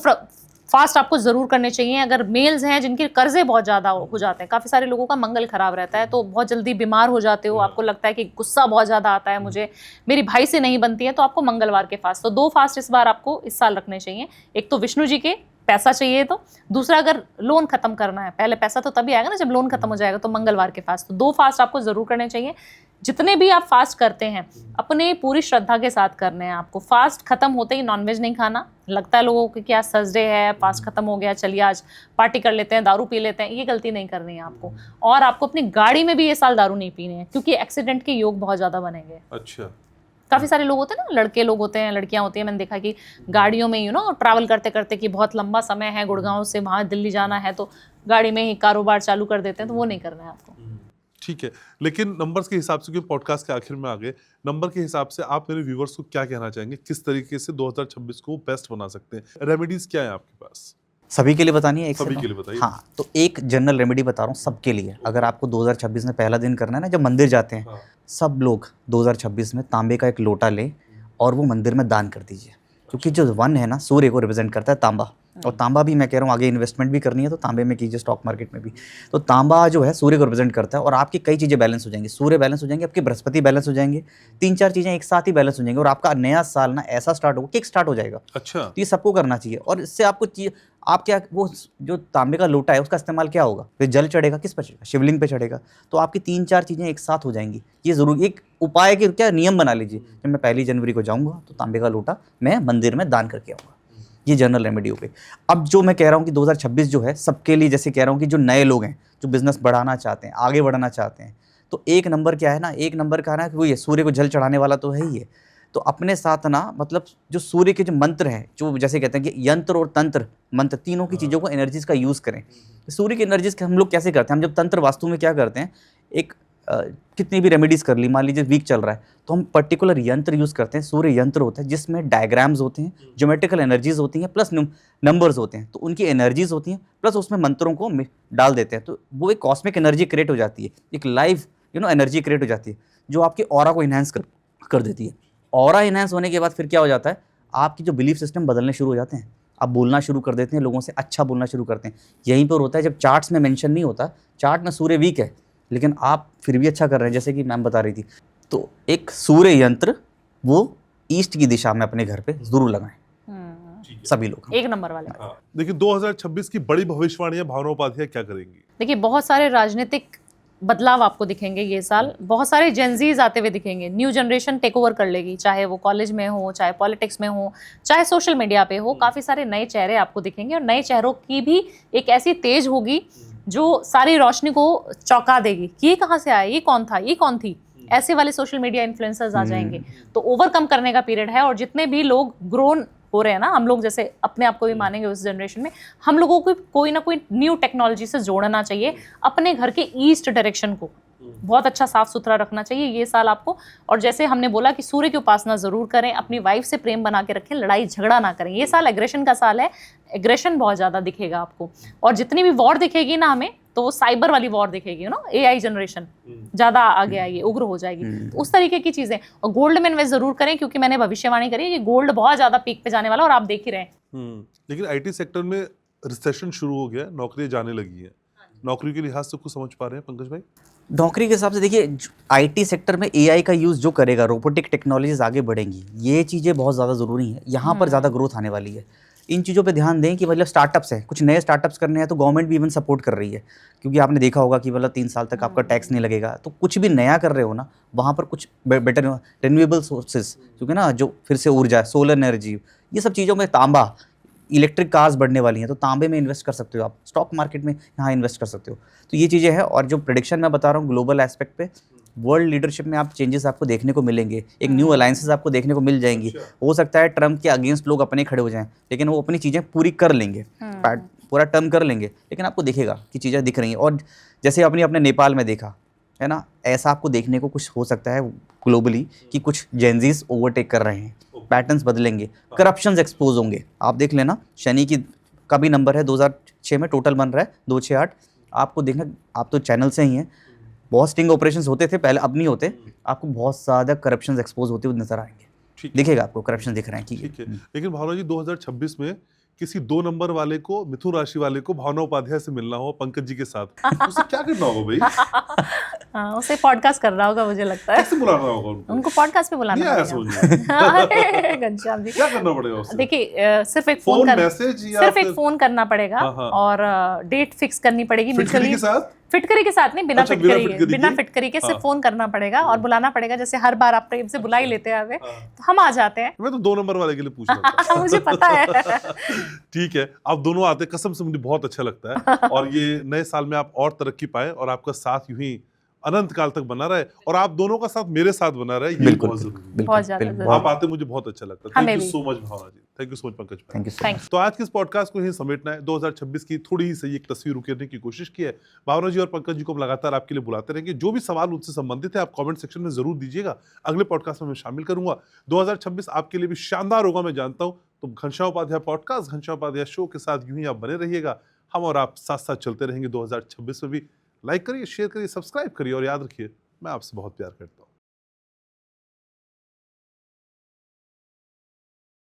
फास्ट आपको जरूर करने चाहिए। अगर मेल्स हैं जिनके कर्जे बहुत ज्यादा हो जाते हैं, काफी सारे लोगों का मंगल खराब रहता है, तो बहुत जल्दी बीमार हो जाते हो, आपको लगता है कि गुस्सा बहुत ज्यादा आता है मुझे, मेरी भाई से नहीं बनती है, तो आपको मंगलवार के फास्ट, तो 2 फास्ट इस बार आपको इस साल रखने चाहिए। एक तो विष्णु जी के, पैसा चाहिए तो, दूसरा अगर लोन खत्म करना है, पहले पैसा तो तभी आएगा ना जब लोन खत्म हो जाएगा, तो मंगलवार के फास्ट, तो 2 फास्ट आपको जरूर करने चाहिए। जितने भी आप फास्ट करते हैं अपने पूरी श्रद्धा के साथ करने हैं आपको। फास्ट खत्म होते ही नॉनवेज नहीं खाना। लगता है लोगों को कि आज थर्सडे है, फास्ट खत्म हो गया, चलिए आज पार्टी कर लेते हैं, दारू पी लेते हैं, ये गलती नहीं करनी है आपको। और आपको अपनी गाड़ी में भी ये साल दारू नहीं पीनी है, क्योंकि एक्सीडेंट के योग बहुत ज्यादा बनेंगे। अच्छा। काफी सारे लोग होते हैं ना, लड़के लोग होते हैं, लड़कियां होती हैं, मैंने देखा कि गाड़ियों में ट्रैवल करते करते कि बहुत लंबा समय है, गुड़गांव से वहां दिल्ली जाना है, तो गाड़ी में ही कारोबार चालू कर देते हैं, तो वो नहीं करना है आपको। ठीक है, लेकिन नंबर्स के हिसाब से, क्योंकि पॉडकास्ट के आखिर में आ गए, नंबर के हिसाब से आप मेरे व्यूवर्स को क्या कहना चाहेंगे? किस तरीके से 2026 को बेस्ट बना सकते हैं? रेमेडीज क्या है आपके पास? सभी के लिए बतानी है? एक सभी से के लिए बताइए। हाँ, तो एक जनरल रेमेडी बता रहा हूँ सबके लिए। अगर आपको 2026 में पहला दिन करना है ना, जब मंदिर जाते हैं, सब लोग 2026 में तांबे का एक लोटा लें और वो मंदिर में दान कर दीजिए। क्योंकि जो वन है ना, सूर्य को रिप्रेजेंट करता है तांबा, और तांबा भी मैं कह रहा हूँ आगे इन्वेस्टमेंट भी करनी है तो तांबे में कीजिए, स्टॉक मार्केट में भी। तो तांबा जो है सूर्य को रिप्रेजेंट करता है, और आपकी कई चीज़ें बैलेंस हो जाएंगी। सूर्य बैलेंस हो जाएंगे, आपके बृहस्पति बैलेंस हो जाएंगे, 3-4 चीज़ें एक साथ ही बैलेंस हो जाएंगी, और आपका नया साल ना ऐसा स्टार्ट होगा, किक स्टार्ट हो जाएगा। अच्छा। तो ये सबको करना चाहिए। और इससे आपको आप क्या, वो जो तांबे का लोटा है उसका इस्तेमाल क्या होगा? फिर जल चढ़ेगा, किस पर चढ़ेगा? शिवलिंग पे चढ़ेगा। तो आपकी 3-4 चीज़ें एक साथ हो जाएंगी। ये जरूर एक उपाय के क्या नियम बना लीजिए, जब मैं 1 जनवरी को जाऊँगा तो तांबे का लोटा मैं मंदिर में दान करके आऊँगा। ये जनरल रेमेडी हो गई। अब जो मैं कह रहा हूँ कि 2026 जो है सबके लिए, जैसे कह रहा हूँ कि जो नए लोग हैं, जो बिजनेस बढ़ाना चाहते हैं, आगे बढ़ाना चाहते हैं, तो 1 नंबर क्या है ना, 1 नंबर का ना कि वो ये सूर्य को जल चढ़ाने वाला तो है ही है। तो अपने साथ ना, मतलब जो सूर्य के जो मंत्र हैं, जो जैसे कहते हैं कि यंत्र और तंत्र मंत्र, तीनों की चीज़ों को एनर्जीज का यूज़ करें। सूर्य की एनर्जीज का हम लोग कैसे करते हैं? हम जब तंत्र वास्तु में क्या करते हैं, एक कितनी भी रेमेडीज कर ली, मान लीजिए वीक चल रहा है, तो हम पर्टिकुलर यंत्र यूज़ करते हैं। सूर्य यंत्र होता है जिसमें डायग्राम्स होते हैं, ज्योमेट्रिकल एनर्जीज होती हैं, प्लस नंबर्स होते हैं, तो उनकी एनर्जीज होती हैं, प्लस उसमें मंत्रों को डाल देते हैं, तो वो एक कॉस्मिक एनर्जी क्रिएट हो जाती है, एक लाइव एनर्जी क्रिएट हो जाती है, जो आपके ऑरा को इन्हांस कर देती है। ऑरा इन्हांस होने के बाद फिर क्या हो जाता है, आपकी जो बिलीफ सिस्टम बदलने शुरू हो जाते हैं, आप बोलना शुरू कर देते हैं, लोगों से अच्छा बोलना शुरू करते हैं। यहीं पर होता है जब चार्ट्स में मेंशन नहीं होता, चार्ट में सूर्य वीक है लेकिन आप फिर भी अच्छा कर रहे हैं, जैसे कि मैम बता रही थी, तो एक सूर्य यंत्र वो ईस्ट की दिशा में अपने घर पे जरूर लगाएं सभी लोग। 1 नंबर वाले। देखिए 2026 की बड़ी भविष्यवाणियां भावना उपाध्याय क्या करेंगी? देखिए, बहुत सारे राजनीतिक बदलाव आपको दिखेंगे ये साल। बहुत सारे जेनजीज आते हुए दिखेंगे, न्यू जनरेशन टेक ओवर कर लेगी, चाहे वो कॉलेज में हो, चाहे पॉलिटिक्स में हो, चाहे सोशल मीडिया पे हो। काफ़ी सारे नए चेहरे आपको दिखेंगे, और नए चेहरों की भी एक ऐसी तेज होगी जो सारी रोशनी को चौंका देगी कि ये कहाँ से आया, ये कौन था, ये कौन थी। ऐसे वाले सोशल मीडिया इन्फ्लुएंसर्स आ जाएंगे। तो ओवरकम करने का पीरियड है, और जितने भी लोग ग्रोन हो रहे हैं ना, हम लोग जैसे अपने आप को भी मानेंगे उस जनरेशन में, हम लोगों को कोई ना कोई न्यू टेक्नोलॉजी से जोड़ना चाहिए। अपने घर के ईस्ट डायरेक्शन को बहुत अच्छा साफ सुथरा रखना चाहिए ये साल आपको। और जैसे हमने बोला कि सूर्य की उपासना जरूर करें, अपनी वाइफ से प्रेम बना के रखें, लड़ाई झगड़ा ना करें। ये साल एग्रेशन का साल है, एग्रेशन बहुत ज़्यादा दिखेगा आपको। और जितनी भी वॉर दिखेगी ना हमें, तो वो साइबर वाली वॉर दिखेगी AI जनरेशन ज़्यादा आगे आएगी, उग्र हो जाएगी, तो उस तरीके की चीज़ें। और गोल्ड में इन्वेस्ट जरूर करें, क्योंकि मैंने भविष्यवाणी करी है कि गोल्ड बहुत ज़्यादा पीक पे जाने वाला, और आप देख ही रहे हैं। लेकिन IT सेक्टर में रिसेशन शुरू हो गया, नौकरियां जाने लगी हैं। नौकरी के लिहाज से कुछ समझ पा रहे हैं पंकज भाई? नौकरी के हिसाब से देखिए, IT सेक्टर में AI का यूज़ जो करेगा, रोबोटिक टेक्नोलॉजीज आगे बढ़ेंगी, ये चीज़ें बहुत ज़्यादा ज़रूरी हैं। यहाँ पर ज़्यादा ग्रोथ आने वाली है। इन चीज़ों पे ध्यान दें कि मतलब स्टार्टअप्स हैं, कुछ नए स्टार्टअप्स करने हैं तो गवर्नमेंट भी इवन सपोर्ट कर रही है, क्योंकि आपने देखा होगा कि मतलब 3 साल तक आपका टैक्स नहीं लगेगा। तो कुछ भी नया कर रहे हो ना, वहाँ पर कुछ बेटर रिन्यूएबल सोर्सेज, क्योंकि ना जो फिर से ऊर्जा, सोलर एनर्जी, ये सब चीज़ों में, तांबा, इलेक्ट्रिक कार्स बढ़ने वाली हैं, तो तांबे में इन्वेस्ट कर सकते हो आप, स्टॉक मार्केट में यहाँ इन्वेस्ट कर सकते हो। तो ये चीज़ें हैं। और जो प्रेडिक्शन मैं बता रहा हूँ ग्लोबल एस्पेक्ट पे, वर्ल्ड लीडरशिप में आप चेंजेस आपको देखने को मिलेंगे, एक न्यू अलायंसेस आपको देखने को मिल जाएंगी। हो सकता है ट्रम्प के अगेंस्ट लोग अपने खड़े हो जाएं, लेकिन वो अपनी चीज़ें पूरी कर लेंगे, पूरा टर्म कर लेंगे, लेकिन आपको दिखेगा कि चीज़ें दिख रही हैं। और जैसे अपने नेपाल में देखा है ना, ऐसा आपको देखने को कुछ हो सकता है ग्लोबली कि कुछ जेनजीज ओवरटेक कर रहे हैं, पैटर्न्स बदलेंगे, करप्शंस एक्सपोज होंगे। आप देख लेना, शनि का भी नंबर है 2006 में, टोटल बन रहा है 268। आपको देखना, आप तो चैनल से ही हैं, बहुत स्टिंग ऑपरेशंस होते थे पहले, अब नहीं होते। आपको बहुत ज़्यादा करप्शंस एक्सपोज होते हुए नजर आएंगे, दिखेगा आपको करप्शन दिख रहे हैं। ठीक है, लेकिन भावना जी 2026 में किसी 2 नंबर वाले को, मिथुन राशि वाले को भावना उपाध्याय से मिलना हो पंकज जी के साथ, उसे क्या करना होगा भाई? हाँ, उसे पॉडकास्ट कर रहा होगा मुझे लगता है। कैसे बुलाना होगा उनको पॉडकास्ट पे बुलाना पड़ेगा। घनश्याम जी क्या करना पड़ेगा उसे? देखिए सिर्फ एक फोन मैसेज या सिर्फ एक फोन करना पड़ेगा और डेट फिक्स करनी पड़ेगी फिटकरी के साथ। फिटकरी के साथ नहीं, बिना अच्छा, फिटकरी के सिर्फ फोन करना पड़ेगा और बुलाना पड़ेगा। जैसे हर बार आप प्रेम से बुला ही लेते हैं, तो हम आ जाते हैं। मैं तो 2 नंबर वाले के लिए पूछ रहा था। मुझे पता है। ठीक है, आप दोनों आते, कसम से मुझे बहुत अच्छा लगता है। और ये नए साल में आप और तरक्की पाए और आपका साथ यूं ही अनंत काल तक बना रहे, और आप दोनों का साथ मेरे साथ बना रहे, ये बहुत जरूरी है। बहुत ज्यादा आप आते मुझे बहुत अच्छा लगता है। Thank you so much Bhavna ji, thank you so much Pankaj भाई। Thank you. तो आज के इस पॉडकास्ट को यहीं समेटना है। 2026 की थोड़ी ही सही एक तस्वीर उकेरने की कोशिश की है। भावना जी और पंकज जी को हम लगातार आपके लिए बुलाते रहेंगे। जो भी सवाल उनसे संबंधित है आप कमेंट सेक्शन में जरूर दीजिएगा, अगले पॉडकास्ट में मैं शामिल करूंगा। 2026 आपके लिए भी शानदार होगा, मैं जानता हूं। तो घनश्याम उपाध्याय पॉडकास्ट, घनश्याम उपाध्याय शो के साथ यूं ही आप बने रहिएगा। हम और आप साथ साथ चलते रहेंगे 2026 में भी। लाइक करिए, शेयर करिए, सब्सक्राइब करिए और याद रखिए, मैं आपसे बहुत प्यार करता हूँ।